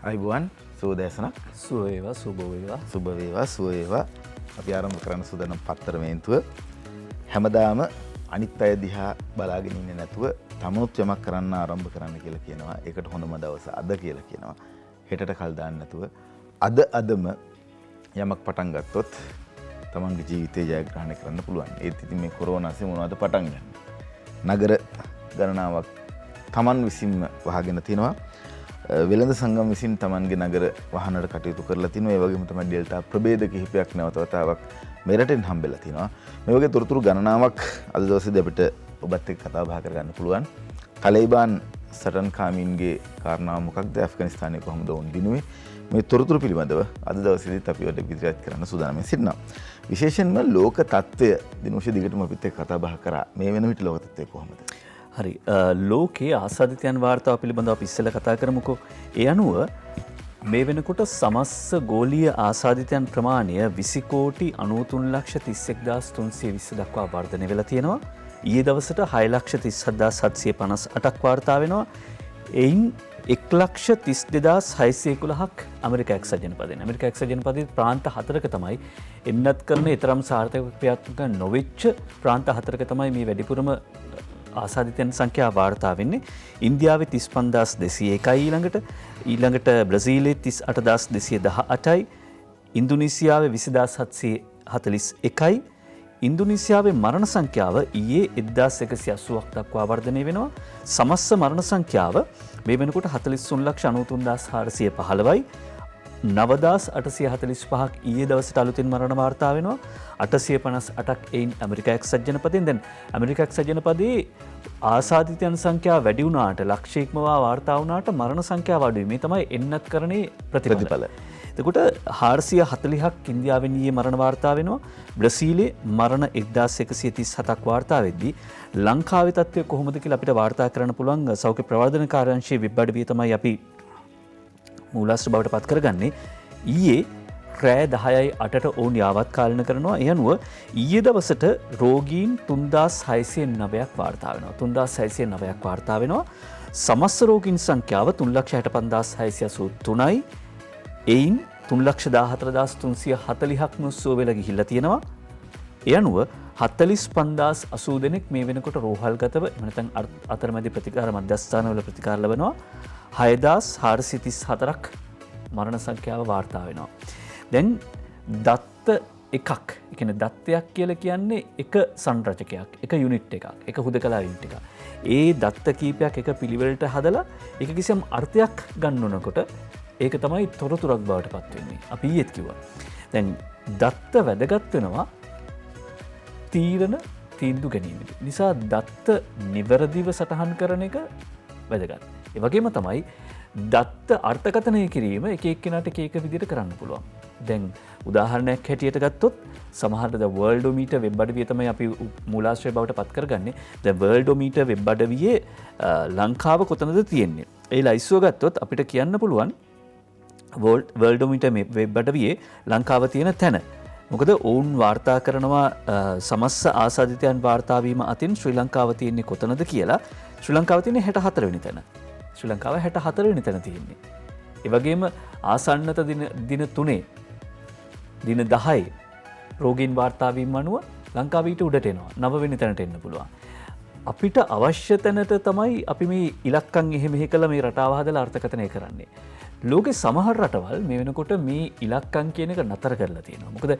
අයිබුවන් සුවදෑසනක් සුව වේවා සුබ වේවා සුබ වේවා සුව වේවා. අපි ආරම්භ කරන්න සූදානම් පත්තර මේන්තුව. හැමදාම අනිත් අය දිහා බලාගෙන ඉන්නේ නැතුව තමනුත් යමක් කරන්න ආරම්භ කරන්න කියලා කියනවා. ඒකට හොඳම දවස අද කියලා කියනවා. හෙටට කල් දාන්න නැතුව අදම යමක් පටන් ගත්තොත් තමන්ගේ ජීවිතේ ජයග්‍රහණය කරන්න පුළුවන්. ඒත් ඉතින් මේ කොරෝනාසේ මොනවද පටන් ගන්න. නගර ගණනාවක් තමන් විසින්ම වහගෙන තිනවා. වෙළඳ සංගම් විසින් තමන්ගේ නගර වහනට කටයුතු කරලා තිනවා. ඒ වගේම තමයි ඩෙල්ටා ප්‍රභේද කිහිපයක් නැවත වතාවක් මෙරටින් හම්බෙලා තිනවා. මේ වගේ තොරතුරු ගණනාවක් අද දවසේදී අපිට ඔබත් එක්ක කතා බහ කරගන්න පුළුවන්. තලිබාන් සටන්කාමීන්ගේ කාරණාව මොකක්ද? ඇෆ්ගනිස්තානයේ කොහොමද වුන් දිනුවේ? මේ තොරතුරු පිළිබඳව අද දවසේදීත් අපි ඔයාලට ඉදිරිපත් කරන්න සූදානම් සිටිනවා. විශේෂයෙන්ම ලෝක තත්ත්වය දිනුෂ දිගටම අපිත් එක්ක කතා බහ කරා. මේ වෙන විට ලෝක තත්ත්වය කොහොමද? හරි ලෝකයේ ආසාදිතයන් වාර්තාව පිළිබඳව අපි ඉස්සෙල්ලා කතා කරමුකෝ. ඒ අනුව මේ වෙනකොට සමස්ත ගෝලීය ආසාදිතයන් ප්‍රමාණය 20,93,31,320 දක්වා වර්ධනය වෙලා තියෙනවා. ඊයේ දවසට 6,37,758ක් වාර්තා වෙනවා. එයින් 1,32,611ක් ඇමරිකා එක්සත් ජනපදයෙන්. ඇමරිකා එක්සත් ජනපදයේ ප්‍රාන්ත 4ක තමයි එන්නත් කරන ඊතරම් සාර්ථක ක්‍රියාත්මක නොවෙච්ච ප්‍රාන්ත 4ක තමයි මේ වැඩිපුරම ආසාදිතයන් සංඛ්‍යාව වාර්තා වෙන්නේ. ඉන්දියාවේ 35,201යි ඊළඟට බ්‍රසීලයේ 38,218යි, ඉන්දුනීසියාවේ 20,741යි. ඉන්දුනීසියාවේ මරණ සංඛ්‍යාව ඊයේ 1,180ක් දක්වා වර්ධනය වෙනවා. සමස්ත මරණ සංඛ්‍යාව මේ වෙනකොට 43,93,415යි. 9,845ක් ඊයේ දවසට අලුතින් මරණ වාර්තා වෙනවා. 858ක් එයින් ඇමරිකා එක්සත් ජනපදයෙන්. දැන් ඇමරිකා එක්සත් ජනපදයේ ආසාදිතයන් සංඛ්‍යාව වැඩි වුණාට ලක්ෂ ඉක්මවා වාර්තා වුණාට මරණ සංඛ්‍යාව අඩුයි. මේ තමයි එන්නත් කරන්නේ ප්‍රතිඵල. එතකොට 440ක් ඉන්දියාවෙන් ඊයේ මරණ වාර්තා වෙනවා. බ්‍රසීලයේ මරණ 1,137ක් වාර්තා වෙද්දී ලංකාවේ තත්ත්වය කොහොමද කියලා අපිට වාර්තා කරන්න පුළුවන් සෞඛ්‍ය ප්‍රවර්ධන කාර්යාංශයේ වෙබ් අඩවිය තමයි අපි මූලාශ්‍ර බවට පත් කරගන්නේ. ඊයේ රෑ 10:08ට ඔවුන් යාවත් කාලන කරනවා. ඒ අනුව ඊයේ දවසට රෝගීන් 3,609ක් වාර්තා වෙනවා. 3,609ක් වාර්තා වෙනවා. සමස්ත රෝගීන් සංඛ්‍යාව 3,65,683යි. එයින් 3,14,340ක් සුව වෙලා ගිහිල්ලා තියෙනවා. ඒ අනුව 45,080 දෙනෙක් මේ වෙනකොට රෝහල්ගතව එහෙම නැත්නම් අතරමැදි ප්‍රතිකාර මධ්‍යස්ථානවල ප්‍රතිකාර ලබනවා. 6,434ක් මරණ සංඛ්‍යාව වාර්තා වෙනවා. දැන් දත්ත එකක්, ඒ කියන්නේ දත්තයක් කියලා කියන්නේ එක සංරචකයක්, එක යුනිට් එකක්, එක හුදකලා යුනිට් එකක්. ඒ දත්ත කීපයක් එක පිළිවෙලට හදලා ඒක කිසියම් අර්ථයක් ගන්නනකොට ඒක තමයි තොරතුරක් බවට පත් වෙන්නේ. අපි ඊයේත් කිව්වා. දැන් දත්ත වැදගත් වෙනවා තීන්දුව ගැනීමට. නිසා දත්ත නිවැරදිව සටහන් කරන එක වැදගත්. ඒ වගේම තමයි දත්ත අර්ථකථනය කිරීම එක එක්කෙනාට එක එක විදිහට කරන්න පුළුවන්. දැන් උදාහරණයක් හැටියට ගත්තොත් සමහරට වර්ල්ඩෝමීටර් වෙබ් අඩවිය තමයි අපි මූලාශ්‍රය බවට පත් කරගන්නේ. දැන් වර්ල්ඩෝමීටර් වෙබ් අඩවියේ ලංකාව කොතනද තියෙන්නේ? ඒ ලයිස්තුව ගත්තොත් අපිට කියන්න පුළුවන් වර්ල්ඩෝමීටර් වෙබ් අඩවියේ ලංකාව තියෙන තැන. මොකද ඔවුන් වාර්තා කරනවා සමස්ත ආසාදිතයන් වාර්තා වීම අතින් ශ්‍රී ලංකාව තියෙන්නේ කොතනද කියලා. ශ්‍රී ලංකාව තියෙන්නේ 64 වෙනි තැන. ශ්‍රී ලංකාව 64 වෙනි තැන තියෙන්නේ. ඒ වගේම ආසන්නත දින 3 දින 10 රෝගීන් වාර්තා වීම අනුව ලංකාව ඊට උඩට එනවා. 9 වෙනි තැනට එන්න පුළුවන්. අපිට අවශ්‍ය තැනට තමයි අපි මේ ඉලක්කම් එහෙ මෙහෙ කළ මේ රටාව හදලා අර්ථකථනය කරන්නේ. ලෝකේ සමහර රටවල් මේ වෙනකොට මේ ඉලක්කම් කියන එක නතර කරලා තියෙනවා. මොකද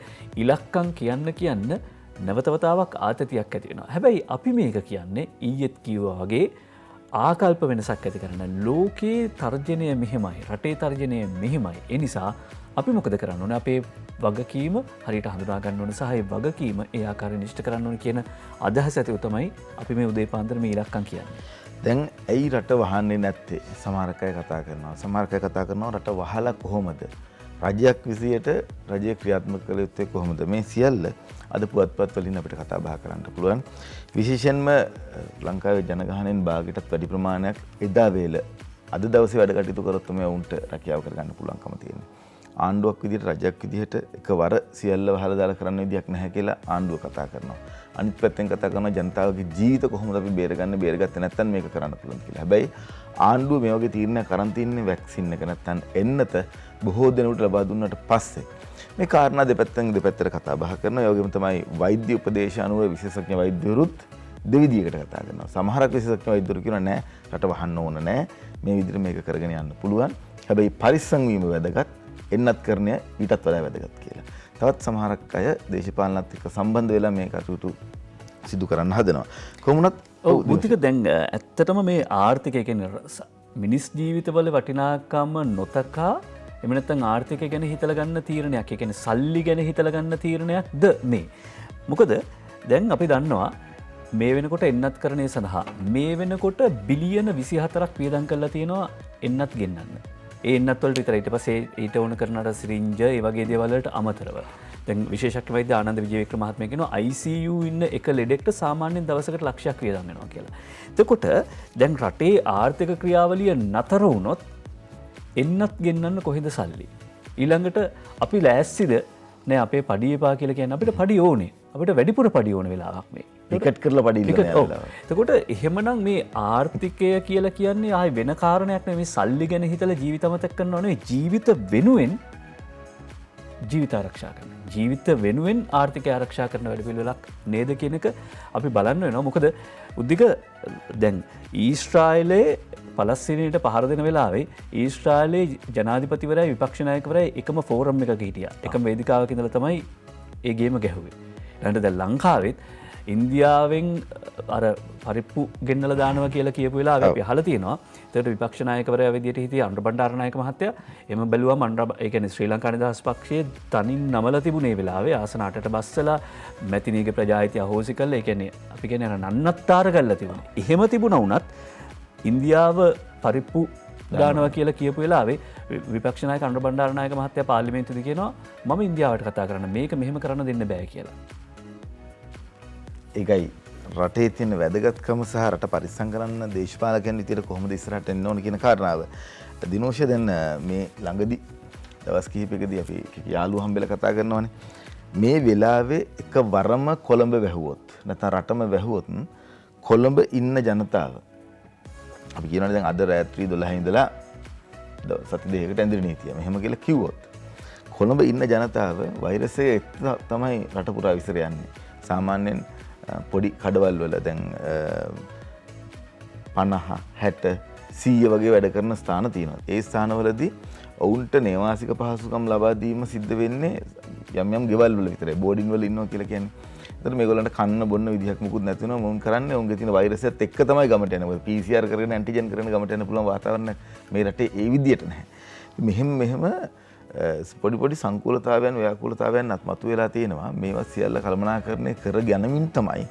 ඉලක්කම් කියන්න නැවතවතාවක් ආතතියක් ඇති වෙනවා. හැබැයි අපි මේක කියන්නේ ඊයේත් කිව්වා වගේ ආකල්ප වෙනසක් ඇති කරන. ලෝකයේ තර්ජනය මෙහෙමයි, රටේ තර්ජනය මෙහෙමයි. ඒ නිසා අපි මොකද කරන්න ඕනේ? අපේ වගකීම හරියට හඳුනා ගන්න ඕනේ සහ ඒ වගකීම ඒ ආකාරයෙන් ඉෂ්ට කරන්න ඕනේ කියන අදහස ඇතිව තමයි අපි මේ උදේ පාන්දර මේ ඉලක්කම් කියන්නේ. දැන් ඇයි රට වහන්නේ නැත්තේ? සමහර අය කතා කරනවා. සමහර අය කතා කරනවා රට වහලා කොහොමද? රජයක් විසියට රජය ක්‍රියාත්මක කළ යුත්තේ කොහොමද? මේ සියල්ල අද පුවත්පත් වලින් අපිට කතා බහ කරන්න පුළුවන්. විශේෂයෙන්ම ලංකාවේ ජනගහනයෙන් භාගයටත් වැඩි ප්‍රමාණයක් එදා වේල අද දවසේ වැඩ කටයුතු කරොත් තමයි උන්ට රැකියාව කරගන්න පුළුවන්කම තියෙන්නේ. ආණ්ඩුවක් විදිහට රජයක් විදිහට එකවර සියල්ල වහලා දාලා කරන්න විදියක් නැහැ කියලා ආණ්ඩුව කතා කරනවා. අනිත් පැත්තෙන් කතා කරනවා ජනතාවගේ ජීවිත කොහොමද අපි බේරගත්තේ නැත්නම් මේක කරන්න පුළුවන් කියලා. හැබැයි ආණ්ඩුව මේ වගේ තීරණයක් කරන් තින්නේ වැක්සින් එක නැත්නම් එන්නත බොහෝ දෙනෙකුට ලබා දුන්නාට පස්සේ මේ කාරණා දෙපැත්තෙන් දෙපැත්තට කතා බහ කරනවා. ඒ වගේම තමයි වෛද්‍ය උපදේශ අනුව විශේෂඥ වෛද්‍යවරුත් දෙවිදියකට කතා කරනවා. සමහරක් විශේෂඥ වෛද්‍යවරු කියනවා නෑ රට වහන්න ඕන නෑ මේ විදිහට මේක කරගෙන යන්න පුළුවන්. හැබැයි පරිස්සම් වීම වැදගත්. එන්නත් කරණය ඊටත් වඩා වැදගත් කියලා. තවත් සමහරක් අය දේශපාලනත් එක්ක සම්බන්ධ වෙලා මේ කටයුතු සිදු කරන්න හදනවා. කොහොමුණත් බුද්ධික දැන් ඇත්තටම මේ ආර්ථිකය කියන්නේ මිනිස් ජීවිතවල වටිනාකම නොතකා එහෙම නැත්නම් ආර්ථිකය ගැන හිතලා ගන්න තීරණයක්. ඒ කියන්නේ සල්ලි ගැන හිතලා ගන්න තීරණයක්ද මේ? මොකද දැන් අපි දන්නවා මේ වෙනකොට එන්නත් කරණය සඳහා මේ වෙනකොට බිලියන 24ක් වියදම් කරලා තියෙනවා එන්නත් ගෙන්නන්න. ඒ එන්නත් වලට විතරයි. ඊට පස්සේ ඊට ඕන කරනට සිරින්ජ ඒ වගේ දේවල් වලට අමතරව. දැන් විශේෂඥ වෛද්‍ය ආනන්ද විජේවික්‍රම මහත්මයා කියනවා ICU ඉන්න එක ලෙඩෙක්ට සාමාන්‍යයෙන් දවසකට ලක්ෂයක් වියදම් වෙනවා කියලා. එතකොට දැන් රටේ ආර්ථික ක්‍රියාවලිය නතර වුණොත් එන්නත් ගෙන්නන්න කොහෙද සල්ලි? ඊළඟට අපි ලෑස්තිද නෑ අපේ පඩිය එපා කියලා කියන්නේ අපිට පඩිය ඕනේ. අපිට වැඩිපුර පඩිය ඕන වෙලාවක් මේ. ටිකට් කරලා පඩිය ඉල්ලන වෙලාව. එතකොට එහෙමනම් මේ ආර්ථිකය කියලා කියන්නේ ආයි වෙන කාරණයක් නෙවෙයි මේ සල්ලි ගැන හිතලා ජීවිත අමතක කරනවා නෙවෙයි ජීවිත වෙනුවෙන් ජීවිත ආරක්ෂා කරන. ජීවිත වෙනුවෙන් ආර්ථිකය ආරක්ෂා කරන වැඩපිළිවෙලක් නේද කියන එක අපි බලන්න වෙනවා. මොකද උද්දික දැන් ඊශ්‍රායලයේ පලස්තීනයට පහර දෙන වෙලාවේ ඊශ්‍රායලයේ ජනාධිපතිවරයා විපක්ෂ නායකවරයා එකම ෆෝරම් එකක හිටියා. එකම වේදිකාවක ඉඳලා තමයි ඒ ගේම ගැහුවේ. ඊළඟට දැන් ලංකාවෙත් ඉන්දියාවෙන් අර පරිප්පු ගෙන්නලා දානවා කියලා කියපු වෙලාවේ අපි අහලා තියෙනවා. ඒකට විපක්ෂ නායකවරයා විදියට හිටිය අනුර බණ්ඩාරනායක මහත්තයා එම බැලුවම ඒ කියන්නේ ශ්‍රී ලංකා නිදහස් පක්ෂයේ තනින් නමලා තිබුණේ වෙලාවේ ආසන 8ට බස්සලා මැතිනීගේ ප්‍රජායිතිය අහෝසි කළා. ඒ කියන්නේ අපි කියන්නේ අර නන්නත්තර කරලා තිබුණේ. එහෙම තිබුණා වුණත් ඉන්දියාව පරිප්පු දානවා කියලා කියපු වෙලාවේ විපක්ෂ නායක අනුර බණ්ඩාරනායක මහත්තයා පාර්ලිමේන්තුවේදී කියනවා මම ඉන්දියාවට කතා කරන්න මේක මෙහෙම කරන්න දෙන්න බෑ කියලා. ඒකයි රටේ තියෙන වැදගත්කම සහ රට පරිස්සම් කරන්න දේශපාලකයන් විදියට කොහොමද ඉස්සරහට එන්න ඕන කියන කාරණාව. දිනෝෂ දැන් මේ ළඟදී දවස් කිහිපයකදී අපි යාළුවෝ හම්බෙලා කතා කරනවානේ. මේ වෙලාවේ එකවරම කොළඹ වැහුවොත් නැත්නම් රටම වැහුවොත් කොළඹ ඉන්න ජනතාව අපි කියනවානේ දැන් අද රාත්‍රී 12 ඉඳලා සති දෙකකට ඇඳිරි නීතිය. මෙහෙම කියලා කිව්වොත් කොළඹ ඉන්න ජනතාව වෛරසය තමයි රට පුරා විසිර යන්නේ. සාමාන්‍යයෙන් පොඩි කඩවල් වල දැන් 50 60 100 වගේ වැඩ කරන ස්ථාන තියෙනවා. ඒ ස්ථානවලදී ඔවුන්ට නේවාසික පහසුකම් ලබා දීම සිද්ධ වෙන්නේ යම් යම් ගෙවල් වල විතරයි. බෝඩින් වල ඉන්නවා කියලා කියන්නේ. ඒතර මේගොල්ලන්ට කන්න බොන්න විදිහක් මුකුත් නැති වෙනවා. මොන් කරන්නේ උන්ගේ තියෙන වෛරසයත් එක්ක තමයි ගමට යන්නේ. මොකද PCR කරගෙන ඇන්ටිජන් කරගෙන ගමට යන්න පුළුවන් වාතාවරණයක් මේ රටේ ඒ විදිහට නැහැ. මෙහෙම පොඩි සංකූලතාවයන් ව්‍යාකූලතාවයන් අත්මතු වෙලා තියෙනවා. මේවා සියල්ල කළමනාකරණය කර ගැනීමෙන් තමයි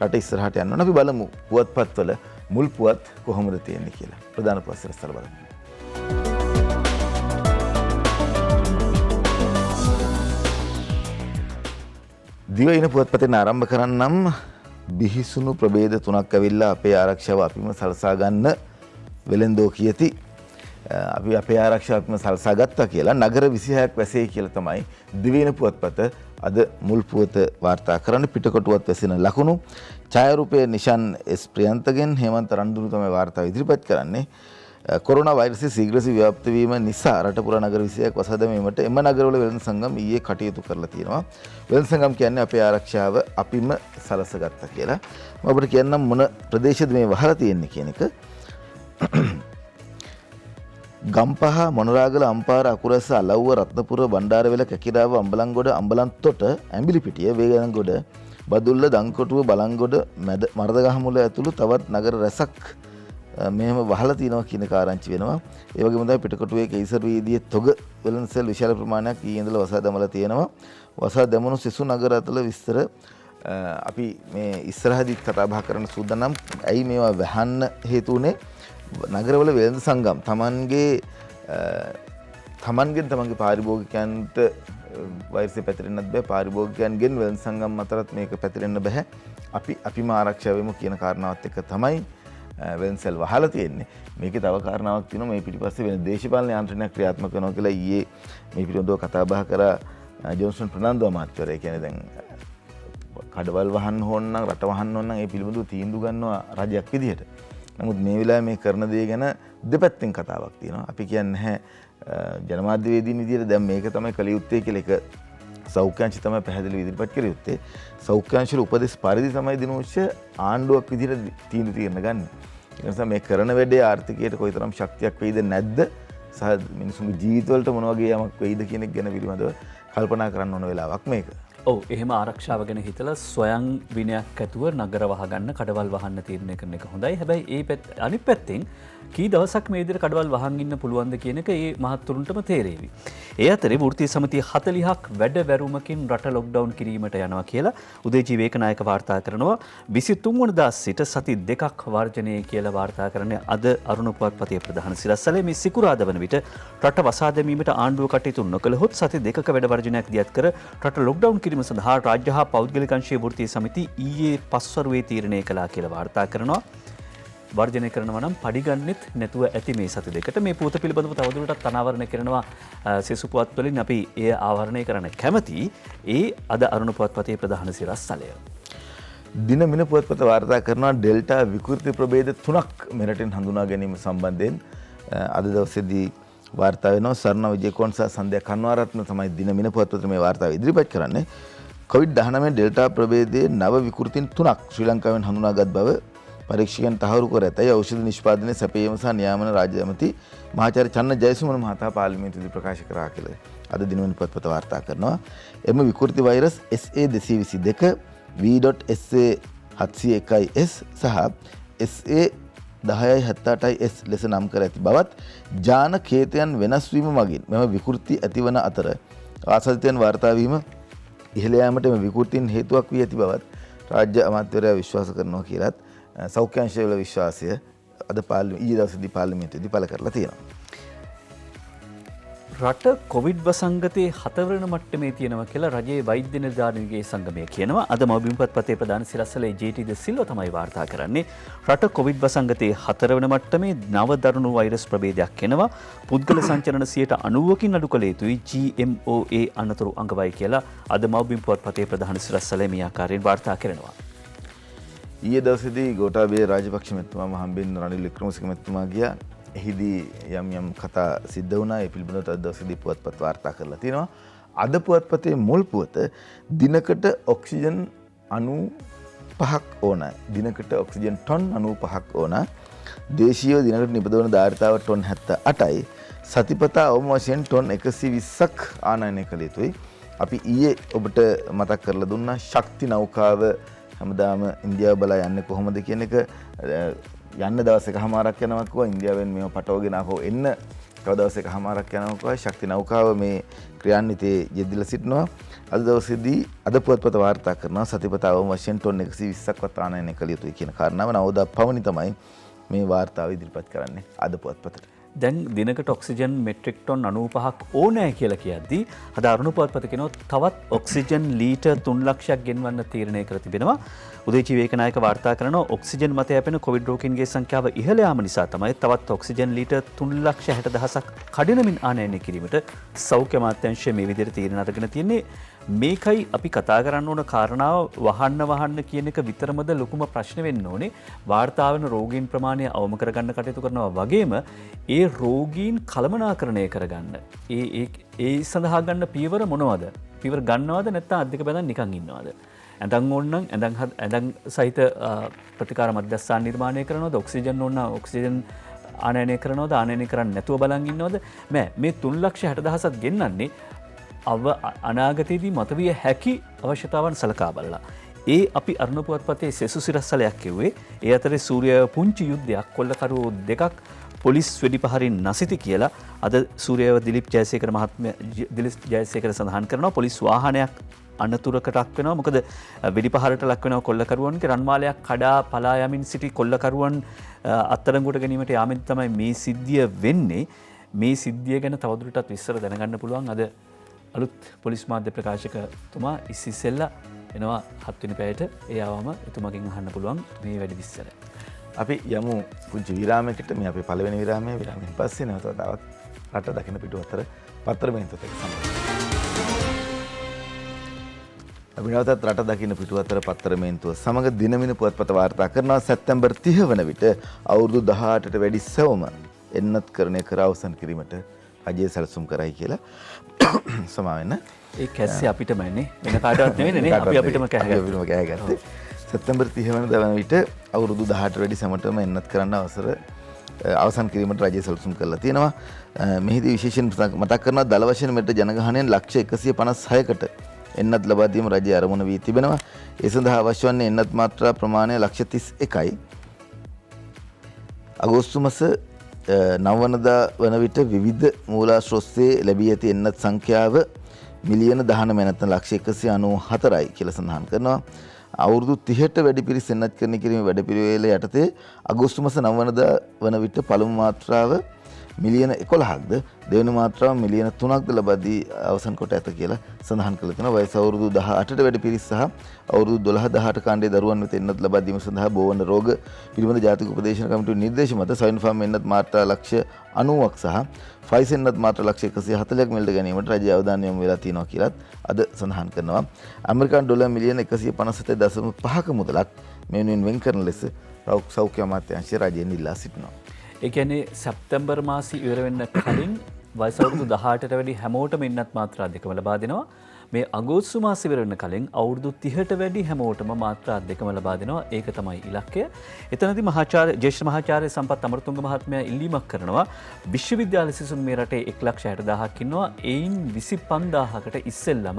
රට ඉස්සරහට යන්න ඕන. අපි බලමු පුවත්පත්වල මුල් පුවත් කොහොමද තියෙන්නේ කියලා. ප්‍රධාන පුවත්පත්වල බලමු. දිවයින පුවත්පතෙන් ආරම්භ කරන්නම්. බිහිසුණු ප්‍රභේද 3ක් ඇවිල්ලා අපේ ආරක්ෂාව අපිම සලසා ගන්න වෙලෙන්දෝ කියති. අපි අපේ ආරක්ෂාව අපිම සලසා ගත්තා කියලා නගර 26ක් වැසේ කියලා තමයි දිවයින පුවත්පත අද මුල් පුවත වාර්තා කරන්න. පිටකොටුවත් වැසෙන ලකුණු ඡායාරූපයේ නිෂාන් එස් ප්‍රියන්තගෙන් හේමන්ත රන්දුරු තමයි වාර්තාව ඉදිරිපත් කරන්නේ. කොරෝනා වෛරසය ශීඝ්‍රසේ ව්‍යාප්ත වීම නිසා රට පුරා නගර 26ක් වසා දැමීමට එම නගරවල වෙළඳ සංගම් ඊයේ කටයුතු කරලා තියෙනවා. වෙළඳ සංගම් කියන්නේ අපේ ආරක්ෂාව අපිම සලසගත්තා කියලා. මම ඔබට කියන්නම් මොන ප්‍රදේශද මේ වහලා තියෙන්නේ කියන එක. ගම්පහ මොනරාගල අම්පාර අකුරැස්ස අලව්ව රත්නපුර බණ්ඩාරවෙල කැකිරාව අම්බලන්ගොඩ අම්බලන්තොට ඇඹිලිපිටිය වේගනගොඩ බදුල්ල දංකොටුව බලංගොඩ මරදගහමුල ඇතුළු තවත් නගර රැසක් මෙහෙම වහලා තියෙනවා කියන කාරණාව වෙනවා. ඒ වගේම තමයි පිටකොටුවේ කේසර් වීදියේ තොග වෙළඳසැල් විශාල ප්‍රමාණයක් ඊයේ ඉඳලා වසා දමලා තියෙනවා. වසා දැමුණු සිසු නගර අතල විස්තර අපි මේ ඉස්සරහදී කතා බහ කරන්න සූදානම්. ඇයි මේවා වහන්න හේතු උනේ? නගරවල වෙළඳ සංගම් තමන්ගේ පාරිභෝගිකයන්ට වෛරසය පැතිරෙන්නත් බෑ. පාරිභෝගිකයන්ගෙන් වෙළඳ සංගම් අතරත් මේක පැතිරෙන්න බෑ. අපිම ආරක්ෂා වෙමු කියන කාරණාවත් එක්ක තමයි වෙන්සල් වහලා තියෙන්නේ. මේකේ තව කාරණාවක් තියෙනවා මේ පිටිපස්සේ වෙන දේශපාලන යාන්ත්‍රණයක් ක්‍රියාත්මක කරනවා කියලා ඊයේ මේ පිළිබඳව කතා බහ කරා ජොන්සන් ප්‍රනාන්දු අමාත්‍යවරයා. ඒ කියන්නේ දැන් කඩවල් වහන්න ඕන නම් රට වහන්න ඕන නම් ඒ පිළිබඳව තීන්දුව ගන්නවා රජයක් විදිහට. නමුත් මේ වෙලාවේ මේ කරන දේ ගැන දෙපැත්තෙන් කතාවක් තියෙනවා. අපි කියන්නේ නැහැ ජනමාධ්‍යවේදීන් විදිහට දැන් මේක තමයි කළ යුත්තේ කියලා එක සෞඛ්‍යාංශය තමයි පැහැදිලිව ඉදිරිපත් කළ යුත්තේ. සෞඛ්‍යාංශයේ උපදෙස් පරිදි තමයි දිනෝෂ ආණ්ඩුවක් විදිහට තීන්දුව ගන්න. ඒ නිසා මේ කරන වැඩේ ආර්ථිකයට කොයිතරම් ශක්තියක් වෙයිද නැද්ද සහ මිනිසුන්ගේ ජීවිතවලට මොන වගේ යමක් වෙයිද කියන එක ගැන පිළිබඳව කල්පනා කරන්න ඕන වෙලාවක් මේක. ඔව් එහෙම ආරක්ෂාව ගැන හිතලා ස්වයං විනයක් ඇතුව නගර වහගන්න කඩවල් වහන්න තීරණය කරන එක හොඳයි. හැබැයි අනිත් පැත්තෙන් කී දවසක් මේ විදිහට කඩවල් වහන් ඉන්න පුළුවන්ද කියන එක ඒ මහත්තුරුන්ටම තේරෙවි. ඒ අතරේ වෘත්තීය සමිතිය 40ක් වැඩ වැරුමකින් රට ලොක්ඩවුන් කිරීමට යනවා කියලා උදේජීව ඒකනායක වාර්තා කරනවා. 23 වෙනිදා සිට සති 2ක් වර්ජනය කියලා වාර්තා කරන්නේ අද අරුණ පුවත්පතේ ප්‍රධාන සිරස්තලයේ මේ සිකුරාදා වන විට රට වසා දැමීමට ආණ්ඩුව කටයුතු නොකළහොත් සති 2ක වැඩ වර්ජනයක් දියත් කර රට ලොක්ඩවුන් කිරීම සඳහා රාජ්‍ය හා පෞද්ගලික අංශයේ වෘත්තීය සමිති ඊයේ පස්වරුවේ තීරණය කළා කියලා වාර්තා කරනවා. වර්ජනය කරනවා නම් පඩිගන්නෙත් නැතුව ඇති මේ සති දෙකට මේ පුවත පිළිබඳව තවදුරටත් අනාවරණය කරනවා සෙසු පුවත් වලින් අපි එය ආවරණය කරන්න කැමති. ඒ අද අරුණ පුවත්පතේ ප්‍රධාන සිරස්තලය. දින මින පුවත්පත වාර්තා කරනවා ඩෙල්ටා විකෘති ප්‍රභේද 3ක් මෙරටින් හඳුනා ගැනීම සම්බන්ධයෙන් අද දවසේදී වාර්තා වෙනවා. සර්ණ විජේකෝන් සහ සන්ධ්‍යා කන්වාරත්න තමයි දින මින පුවත්පතේ මේ වාර්තාව ඉදිරිපත් කරන්නේ. COVID-19 ඩෙල්ටා ප්‍රභේදයේ නව විකෘතින් 3ක් ශ්‍රී ලංකාවෙන් හඳුනාගත් බව පරීක්ෂකයන් තහවුරු කර ඇතැයි ඖෂධ නිෂ්පාදනයේ සැපයීම සහ නියාමන රාජ්‍ය ඇමති මහාචාර්ය චන්න ජයසුමන මහතා පාර්ලිමේන්තුවේදී ප්‍රකාශ කරා කියලා අද දිනවන පුවත්පත වාර්තා කරනවා. එම විකෘති වෛරස් SA222, V.SA701S සහ SA1078S ලෙස නම් කර ඇති බවත් ජාන කේතයන් වෙනස් වීම මගින් මෙම විකෘති ඇතිවන අතර ආසාදිතයන් වාර්තා වීම ඉහළ යාමට එම විකෘතීන් හේතුවක් වී ඇති බවත් රාජ්‍ය අමාත්‍යවරයා විශ්වාස කරනවා කියලත් සෞඛ්‍යාංශය වල විශ්වාසය අද ඊයේ දවසේදී පාර්ලිමේන්තුවේදී පළ කරලා තියෙනවා. රට කොවිඩ් වසංගතයේ 4 වෙනි මට්ටමේ තියෙනවා කියලා රජයේ වෛද්‍ය නිලධාරීන්ගේ සංගමය කියනවා. අද මව්බිම්පත් පතේ ප්‍රධාන සිරස්තලේ ජේ.ටී. ද සිල්වා තමයි වාර්තා කරන්නේ. රට කොවිඩ් වසංගතයේ 4 වෙනි මට්ටමේ නව දරුණු වෛරස් ප්‍රභේදයක් එනවා. පුද්ගල සංචලන 90%කින් අඩු කළ යුතුයි GMOA අනතුරු අංගවයි කියලා අද මව්බිම්පත් පතේ ප්‍රධාන සිරස්තලේ මේ ආකාරයෙන් වාර්තා කරනවා. ඊයේ දවසේදී ගෝඨාභය රාජපක්ෂ මැතිතුමාම හම්බෙන්න රනිල් වික්‍රමසිංහ මැතිතුමා ගියා. එහිදී යම් කතා සිද්ධ වුණා. ඒ පිළිබඳව අද දවසේදී පුවත්පත් වාර්තා කරලා තියෙනවා. අද පුවත්පතේ මුල් පුවත දිනකට ඔක්සිජන් 95ක් ඕන. දිනකට ඔක්සිජන් ටොන් 95ක් ඕන. දේශීය දිනකට නිපදවන ධාරිතාව ටොන් 78යි. සතිපතා අවම වශයෙන් ටොන් 120ක් ආනයනය කළ යුතුයි. අපි ඊයේ ඔබට මතක් කරලා දුන්නා ශක්ති නෞකාව හැමදාම ඉන්දියාව බලා යන්නේ කොහොමද කියන එක. යන්න දවස් එකමාරක් යනවා කිව්වා. ඉන්දියාවෙන් මේව පටවගෙන ආපහු එන්න තව දවස් එකමාරක් යනවා කිව්වා. ශක්ති නෞකාව මේ ක්‍රියාන්විතයේ යෙදিলা සිටිනවා. අද දවසේදී අද පුවත්පත වාර්තා කරනවා සතිපතාවම වශයෙන් ටොන් 120ක්වත් ආනයනය කළ යුතුයි කියන කාරණාව. නවදා පවණි තමයි මේ වාර්තාව ඉදිරිපත් කරන්නේ අද පුවත්පතට. දැන් දිනකට ඔක්සිජන් මෙට්‍රික් ටොන් 95ක් ඕනෑ කියලා කියද්දී අද අරුණ පුවත්පත කියනවා තවත් ඔක්සිජන් ලීටර් 3 ලක්ෂයක් ගෙන්වන්න තීරණය කර තිබෙනවා. උදේජීව ඒකනායක වාර්තා කරනවා ඔක්සිජන් මත යැපෙන කොවිඩ් රෝගීන්ගේ සංඛ්‍යාව ඉහළ යාම නිසා තමයි තවත් ඔක්සිජන් ලීටර් 3,60,000ක් කඩිනමින් ආනයනය කිරීමට සෞඛ්‍ය අමාත්‍යාංශය මේ විදිහට තීරණ අරගෙන තියෙන්නේ. මේකයි අපි කතා කරන්න ඕන කාරණාව වහන්න කියන එක විතරමද ලොකුම ප්‍රශ්න වෙන්න ඕනේ. වාර්තා වෙන රෝගීන් ප්‍රමාණය අවම කරගන්න කටයුතු කරනවා වගේම ඒ රෝගීන් කළමනාකරණය කරගන්න ඒ සඳහා ගන්න පියවර මොනවද? පියවර ගන්නවද නැත්නම් අධික බඳන් නිකන් ඉන්නවද? ඇඳන් ඕනනම් ඇඳන් සහිත ප්‍රතිකාර මධ්‍යස්ථාන නිර්මාණය කරනවද? ඔක්සිජන් ඕන ඔක්සිජන් ආනයනය කරනවද? ආනයනය කරන්නේ නැතුව බලන් ඉන්නවද? මේ 3,60,000ක් ගෙන්නන්නේ අනාගතයේදී මතවිය හැකි අවශ්‍යතාවන් සලකා බලලා. ඒ අපි අරුණ පුවත්පතේ සෙසු සිරස්තලයක් කිව්වේ. ඒ අතරේ සූර්ය පුංචි යුද්ධයක් කොල්ලකරුවෝ දෙකක් පොලිස් වෙඩිපහරින් නැසිති කියලා අද සූර්යව දිලිප් ජයසේකර සඳහන් කරනවා. පොලිස් වාහනයක් අනතුරකට ලක් වෙනවා. මොකද වෙඩිපහරට ලක් වෙනවා කොල්ලකරුවන්ගේ රන්මාලයක් කඩා පලා යමින් සිටි කොල්ලකරුවන් අත්අඩංගුවට ගැනීමට යාමෙන් තමයි මේ සිද්ධිය වෙන්නේ. මේ සිද්ධිය ගැන තවදුරටත් විස්තර දැනගන්න පුළුවන් අද අලුත් පොලිස් මාධ්‍ය ප්‍රකාශකතුමා ඉස්සෙල්ලා එනවා 7 වෙනි පැයට. ඒ ආවම එතුමගෙන් අහන්න පුළුවන් මේ වැඩි විස්තර. අපි යමු පුංචි විරාමයකට. මේ අපේ පළවෙනි විරාමයේ විරාමයෙන් පස්සේ නැවත තවත් රට දකින්න පිටුවතර පත්‍ර මේන්තුවත් එක්ක සමග. අපි නැවතත් රට දකින්න පිටුවතර පත්‍ර මේන්තුව සමග දිනමින පුවත්පත වාර්තා කරනවා. සැප්තැම්බර් 30 වන විට අවුරුදු 18ට වැඩි සැවොම එන්නත් කරණය කර අවසන් කිරීමට රජය සැලසුම් කරයි කියලා සමාවෙන්න. ඒ කැස්සේ අපිටමනේ වෙන කාටවත් නෙවෙයි නේ. අපි අපිටම කෑගත්තේ. සැප්තැම්බර් 30 වෙනිදා වන විට අවුරුදු 18ට වැඩි සැමටම එන්නත් කරන්න අවසන් කිරීමට රජය සැලසුම් කරලා තියෙනවා. මෙහිදී විශේෂයෙන් මතක් කරනවා දල වශයෙන් මෙරට ජනගහනයෙන් ලක්ෂ 156කට එන්නත් ලබා දීම රජය අරමුණ වී තිබෙනවා. ඒ සඳහා අවශ්‍ය වන්නේ එන්නත් මාත්‍රා ප්‍රමාණය ලක්ෂ 31යි. අගෝස්තු මාස 9 වනදා වන විට විවිධ මූලාශ්‍ර ඔස්සේ ලැබී ඇති එන්නත් සංඛ්‍යාව මිලියන 19 නැත්නම් ලක්ෂ 194යි කියලා සඳහන් කරනවා. අවුරුදු 30ට වැඩි පිරිස් එන්නත් කරණය කිරීමේ වැඩපිළිවෙල යටතේ අගෝස්තු මාස 9 වනදා වන විට පළමු මාත්‍රාව මිලියන 11ක්ද දෙවන මාත්‍රාව මිලියන 3ක්ද ලබා දී අවසන් කොට ඇත කියලා සඳහන් කළා තියෙනවා. වයස අවුරුදු 18ට වැඩි පිරිස් සහ අවුරුදු 12-18 කාණ්ඩයේ දරුවන් වෙත එන්නත් ලබා දීම සඳහා බෝවන රෝග පිළිබඳ ජාතික උපදේශන කමිටුවේ නිර්දේශ මත සොයින් ෆාම් එන්නත් මාත්‍රා ලක්ෂ 90ක් සහ ෆයිස් එන්නත් මාත්‍රා ලක්ෂ 140ක් මෙල්ල ගැනීමට රජය අවධානය යොමු වෙලා තියෙනවා කියලාත් අද සඳහන් කරනවා. ඇමරිකානු ඩොලර් මිලියන 157.5ක මුදලක් මේ වෙනුවෙන් වෙන් කරන ලෙස සෞඛ්‍ය අමාත්‍යාංශය රජයෙන් ඉල්ලා සිටිනවා. ඒ කියන්නේ සැප්තැම්බර් මාසයේ ඉවර වෙන්න කලින් වයස අවුරුදු 18ට වැඩි හැමෝටම එන්නත් මාත්‍රා දෙකම ලබා දෙනවා. මේ අගෝස්තු මාසයේ ඉවර වෙන්න කලින් අවුරුදු 30ට වැඩි හැමෝටම මාත්‍රා දෙකම ලබා දෙනවා. ඒක තමයි ඉලක්කය. එතනදී ජ්‍යෙෂ්ඨ මහාචාර්ය සම්පත් අමරතුංග මහත්මයා ඉල්ලීමක් කරනවා. විශ්වවිද්‍යාල සිසුන් මේ රටේ 1,60,000ක් ඉන්නවා. එයින් 25000කට ඉස්සෙල්ලම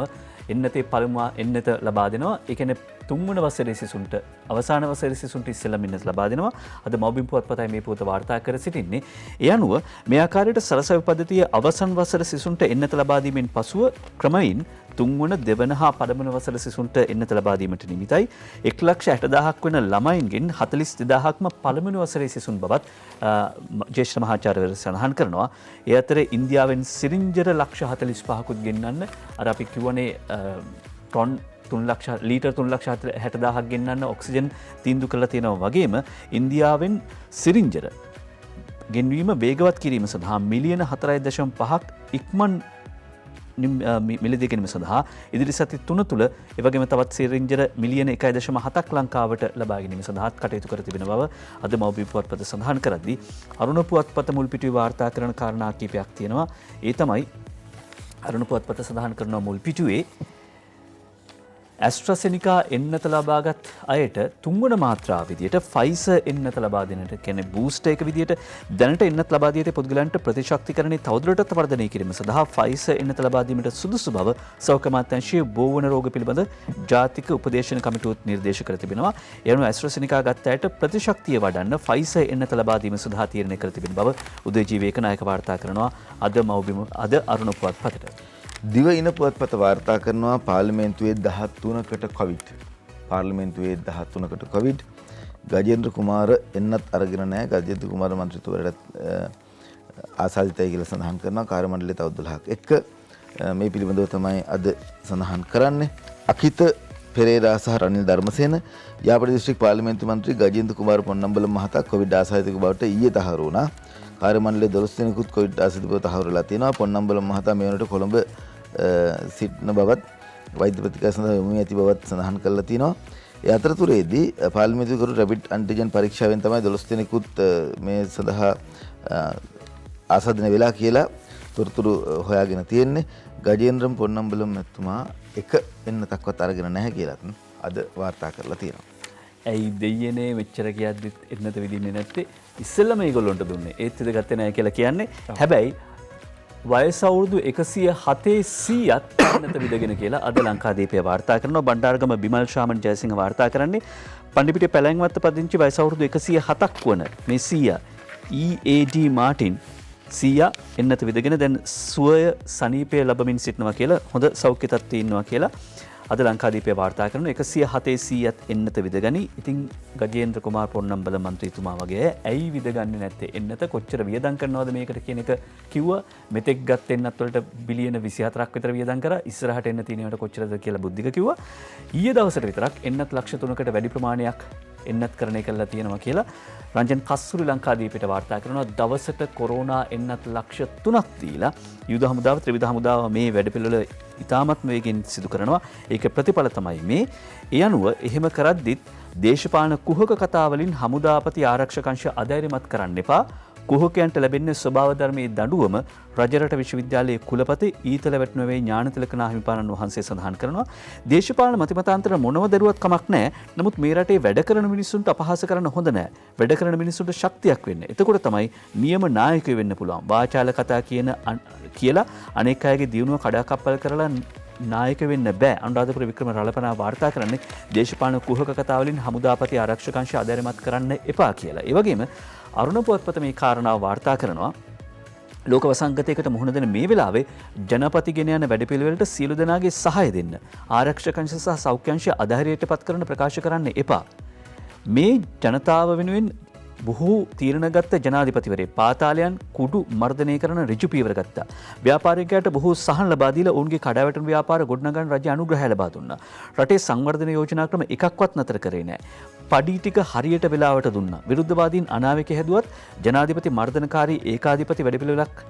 එන්නතේ පළමුව එන්නත ලබා දෙනවා. ඒ කියන්නේ තුන්වන වසරේ සිසුන්ට අවසාන වසරේ සිසුන්ට ඉස්සෙල්ලම එන්නත ලබා දෙනවා. අද මව්බිම් පුවත්පතයි මේ පුවත වාර්තා කර සිටින්නේ. ඒ අනුව මේ ආකාරයට සරසවි පද්ධතියේ අවසන් වසර සිසුන්ට එන්නත ලබා දීමෙන් පසුව ක්‍රමයෙන් තුන්වන දෙවන හා පළමුවන වසර සිසුන්ට එන්නත ලබා දීමට නිමිතයි. 1,60,000ක් වෙන ළමයින්ගෙන් 42,000ක්ම පළමුවන වසරේ සිසුන් බවත් ජ්‍යෙෂ්ඨ මහාචාර්යවරු සඳහන් කරනවා. ඒ අතරේ ඉන්දියාවෙන් සිරින්ජර ලක්ෂ 45කුත් ගෙන්නන්න අර අපි කියවනේ ටොන් ලීටර් 3,60,000ක් ගෙන්නන්න ඔක්සිජන් තීන්දුව කරලා තියෙනවා වගේම ඉන්දියාවෙන් සිරින්ජර ගෙන්වීම වේගවත් කිරීම සඳහා මිලියන 4.5ක් ඉක්මන් මිලදී ගැනීම සඳහා ඉදිරි සති 3 තුළ එවැගේම තවත් සිරින්ජර මිලියන 1.7ක් ලංකාවට ලබා ගැනීම සඳහා කටයුතු කර තිබෙන බව අද මව්බිම් පුවත්පත සඳහන් කරද්දී අරුණ පුවත්පත මුල් පිටුවේ වාර්තා කරන කාරණා කිහිපයක් තියෙනවා. ඒ තමයි අරුණ පුවත්පත සඳහන් කරන මුල් පිටුවේ ඇස්ට්‍රසෙනිකා එන්නත ලබාගත් අයට තුන්වන මාත්‍රාව විදියට ෆයිසර් එන්නත ලබා දෙන්නට කියන්නේ බූස්ටර් එක විදියට දැනට එන්නත ලබා දී ඇති පුද්ගලයන්ට ප්‍රතිශක්තිකරණය තවදුරටත් වර්ධනය කිරීම සඳහා ෆයිසර් එන්නත ලබා දීමට සුදුසු බව සෞඛ්‍ය අමාත්‍යාංශයේ බෝවන රෝග පිළිබඳ ජාතික උපදේශන කමිටුවත් නිර්දේශ කර තිබෙනවා. ඒ අනුව ඇස්ට්‍රසෙනිකා ගත් අයට ප්‍රතිශක්තිය වඩන්න ෆයිසර් එන්නත ලබා දීම සඳහා තීරණය කර තිබෙන බව උදේජීවී ඒකනායක වාර්තා කරනවා අද මව්බිම අද අරුණ පුවත්පතට. දිව ඉන පුවත්පත වාර්තා කරනවා පාර්ලිමේන්තුවේ 13කට කොවිඩ්. පාර්ලිමේන්තුවේ 13කට කොවිඩ්. ගජේන්ද්‍ර කුමාර එන්නත් අරගෙන නැහැ. ගජේන්ද්‍ර කුමාර මන්ත්‍රීතුමාට ආසාදිතයි කියලා සඳහන් කරනවා. කාර්ය මණ්ඩලයේ තව 12ක් එක්ක මේ පිළිබඳව තමයි අද සඳහන් කරන්නේ. අකිත පෙරේරා සහ රනිල් ධර්මසේන යාපඩ දිස්ත්‍රික් පාර්ලිමේන්තු මන්ත්‍රී ගජේන්ද්‍ර කුමාර පොන්නම්බලම් මහතා කොවිඩ් ආසාදිතක බවට ඊයේ තහවුරු වුණා. කාර්ය මණ්ඩලයේ 12 දෙනෙකුත් කොවිඩ් ආසාදිතව තහවුරු වෙලා තියෙනවා. පොන්නම්බලම් මහතා මේ වනට කොළඹ සිටින බවත් වෛද්‍ය ප්‍රතිකාර සඳහා යොමු ඇති බවත් සඳහන් කරලා තිනවා. ඒ අතරතුරේදී පාර්ලිමේන්තුවේදී රැපිඩ් ඇන්ටිජන් පරීක්ෂාවෙන් තමයි 12 දෙනෙකුත් මේ සඳහා ආසාදනය වෙලා කියලා තොරතුරු හොයාගෙන තියෙන්නේ. ගජේන්ද්‍රම් පොන්නම්බලම් මැතිතුමා එක එන්නතක්වත් අරගෙන නැහැ කියලාත් අද වාර්තා කරලා තියෙනවා. ඇයි දෙයනේ මෙච්චර කියද්දිත් එන්නත විදින්නේ නැත්තේ? ඉස්සෙල්ලා මේගොල්ලොන්ට දුන්නේ. ඒත් ඉත ගත්තේ නැහැ කියලා කියන්නේ. හැබැයි වයස අවුරුදු 107ත් එන්නත විදගෙන කියලා අද ලංකාදීපය වාර්තා කරනවා. බණ්ඩාරගම බිමල් ශාමන් ජයසිංහ වාර්තා කරන්නේ පණ්ඩිපිටිය පැලැන්වත්ත පදිංචි වයස අවුරුදු 107ක් වන මේ සීයා EAD මාටින් සීයා එන්නත විදගෙන දැන් සුවය සනීපය ලබමින් සිටිනවා කියලා හොඳ සෞඛ්‍ය තත්ත්වයේ ඉන්නවා කියලා අද ලංකාදීපය වාර්තා කරනවා. 107ත් එන්නත විදගනි. ඉතින් ගජේන්ද්‍ර කුමාර පොන්නම්බල මන්ත්‍රීතුමා වගේ ඇයි විදගන්නේ නැත්තේ? එන්නත කොච්චර වියදම් කරනවද මේකට කියන එක කිව්වා. මෙතෙක් ගත් එන්නත් වලට බිලියන 24ක් විතර වියදම් කරා. ඉස්සරහට එන්න තියෙනවට කොච්චරද කියලා බුද්ධික කිව්වා. ඊයේ දවසට විතරක් එන්නත් ලක්ෂ 3කට වැඩි ප්‍රමාණයක් එන්නත් කරණය කරලා තියෙනවා කියලා රංජන් කස්සුරි ලංකාදීපයට වාර්තා කරනවා. දවසට කොරෝනා එන්නත් ලක්ෂ 3ක් දීලා යුද හමුදාව ත්‍රිවිධ හමුදාව මේ වැඩපිළිවෙල ඉතාමත් වේගෙන් සිදු කරනවා. ඒක ප්‍රතිඵල තමයි මේ. ඒ අනුව එහෙම කරද්දිත් දේශපාලන කුහක කතාවලින් හමුදාපති ආරක්ෂක අංශ අධෛර්යමත් කරන්න එපා. කුහකයන්ට ලැබෙන්නේ ස්වභාව ධර්මයේ දඬුවම රජරට විශ්වවිද්‍යාලයේ කුලපති ඊතල වැටුණුවේ ඥානතිලක නාහිමිපාණන් වහන්සේ සඳහන් කරනවා. දේශපාලන මතිමතාන්තර මොනව දරුවත් කමක් නැහැ. නමුත් මේ රටේ වැඩ කරන මිනිස්සුන්ට අපහාස කරන්න හොඳ නැහැ. වැඩ කරන මිනිස්සුන්ට ශක්තියක් වෙන්න. එතකොට තමයි නියම නායකයෝ වෙන්න පුළුවන්. වාචාල කතා කියලා අනෙක් අයගේ දියුණුව කඩාකප්පල් කරලා නායක වෙන්න බෑ. අනුරාධපුර වික්‍රම රළපනා වාර්තා කරන්නේ දේශපාලන කුහක කතාවලින් හමුදාපති ආරක්ෂක අංශ අධෛර්යමත් කරන්න එපා කියලා. ඒ වගේම අරුණ පුවත්පත මේ කාරණාව වාර්තා කරනවා. ලෝක වසංගතයකට මුහුණ දෙන මේ වෙලාවේ ජනපති ගෙන යන වැඩපිළිවෙලට සියලු දෙනාගේ සහාය දෙන්න. ආරක්ෂක අංශ සහ සෞඛ්‍ය අංශ අධෛර්යයට පත් කරන ප්‍රකාශ කරන්න එපා. මේ ජනතාව වෙනුවෙන් බොහෝ තීරණගත්ත ජනාධිපතිවරේ පාතාලයන් කුඩු මර්ධනය කරන ඍජු පියවර ගත්තා. ව්‍යාපාරිකයාට බොහෝ සහන ලබා දීලා ඔවුන්ගේ කඩාවැටුණු ව්‍යාපාර ගොඩනගන්න රජය අනුග්‍රහය ලබා දුන්නා. රටේ සංවර්ධන යෝජනා ක්‍රම එකක්වත් නතර කරේ නැහැ. පඩි ටික හරියට වෙලාවට දුන්නා. විරුද්ධවාදීන් අනාවැකේ හැදුවත් ජනාධිපති මර්ධනකාරී ඒකාධිපති වැඩපිළිවෙලක්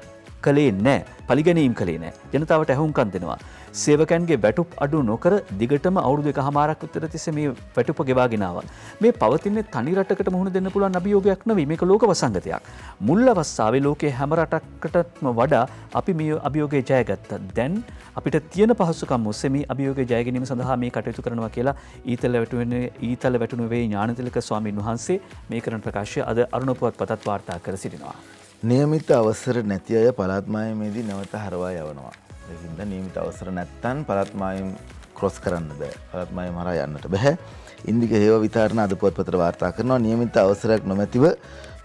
කළේ නැහැ. පරිගැනීම් කළේ නැහැ. ජනතාවට ඇහුම්කන් දෙනවා. සේවකයන්ගේ වැටුප් අඩු නොකර දිගටම අවුරුදු 1.5ක් විතර තිස්සේ මේ වැටුප ගෙවාගෙන ආවා. මේ පවතින්නේ තනි රටකට මුහුණ දෙන්න පුළුවන් අභියෝගයක් නෙවෙයි. මේක ලෝක වසංගතයක්. මුල් අවස්ථාවේ ලෝකයේ හැම රටකටම වඩා අපි මේ අභියෝගය ජයගත්තා. දැන් අපිට තියෙන පහසුකම් ඔස්සේ මේ අභියෝගය ජය ගැනීම සඳහා මේ කටයුතු කරනවා කියලා ඊතල වැටුණුවේ ඥානතිලක ස්වාමීන් වහන්සේ මේ කරන ප්‍රකාශය අද අරුණ පුවත්පතත් වාර්තා කර සිටිනවා. නියමිත අවසර නැති අය පළාත් මායමේදී නැවත හරවා යවනවා. ඒකින්ද නියමිත අවසර නැත්තම් පළාත් මායම් ක්‍රොස් කරන්න බෑ. පළාත් මායම් හරහා යන්නට බෑ. ඉන්දික හේව විතරණ අද පුවත්පතට වාර්තා කරනවා. නියමිත අවසරයක් නොමැතිව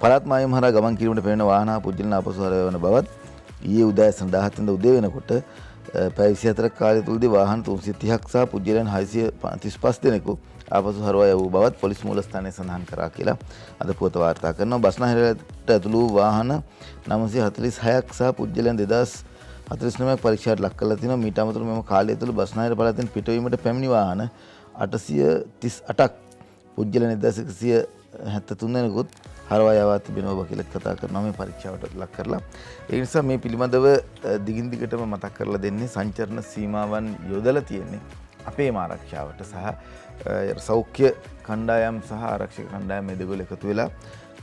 පළාත් මායම් හරහා ගමන් කිරීමට පෙනෙන වාහන පුජ්‍යලන අපසු හරවා යවන බවත් ඊයේ උදෑසන 17 වෙනිදා උදේ වෙනකොට පැය 24ක කාලය තුලදී වාහන 330ක් සහ පුජ්‍යලයන් 635 දෙනෙකු ආපසු හරවා යවූ බවත් පොලිස් මූලස්ථානයේ සඳහන් කරා කියලා අද පුවත වාර්තා කරනවා. බස්නාහිරට ඇතුළු වාහන 946ක් සහ පුජ්‍යලයන් 2049ක් පරීක්ෂාවට ලක් කරලා තිනවා. මීට අමතරව මෙම කාලය තුළ බස්නාහිර පළාතෙන් පිටවීමට පැමිණි වාහන 838ක් පුජ්‍යලයන් 1173 දෙනෙකුත් හරවා යවා තිබෙනවා කියලා කතා කරනවා මේ පරීක්ෂාවට ලක් කරලා. ඒ නිසා මේ පිළිබඳව දිගින් දිගටම මතක් කරලා දෙන්නේ සංචරණ සීමාවන් යොදලා තියෙන්නේ අපේ ආරක්ෂාවට සහ සෞඛ්‍ය කණ්ඩායම් සහ ආරක්ෂක කණ්ඩායම් මේ දෙකල එකතු වෙලා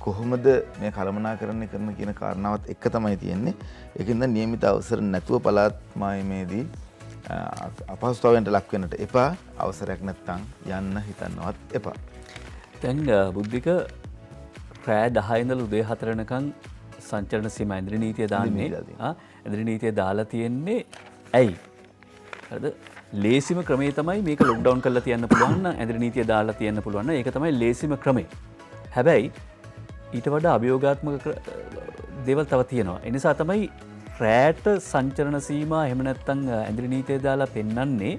කොහොමද මේ කළමනාකරණය කරන කියන කාරණාවත් එක තමයි තියෙන්නේ. ඒකින්ද නියමිත අවසර නැතුව පළාත් මායමේදී අපහසුතාවයන්ට ලක් වෙන්නට එපා. අවසරයක් නැත්නම් යන්න හිතන්නවත් එපා. දැන් බුද්ධික රෑ 10 ඉඳලා උදේ 4 වෙනකන් සංචරණ සීමා ඉන්ද්‍රිය නීතිය දාන්නේ. ඉන්ද්‍රිය නීතිය දාලා තියෙන්නේ ඇයි? හරිද? ලේසිම ක්‍රමේ තමයි මේක ලොක්ඩවුන් කරලා තියන්න පුළුවන් නම් ඉන්ද්‍රිය නීතිය දාලා තියන්න පුළුවන් නම් ඒක තමයි ලේසිම ක්‍රමේ. හැබැයි ඊට වඩා අභියෝගාත්මක දේවල් තව තියෙනවා. ඒ නිසා තමයි රෑට සංචරණ සීමා එහෙම නැත්නම් ඉන්ද්‍රිය නීතිය දාලා පෙන්වන්නේ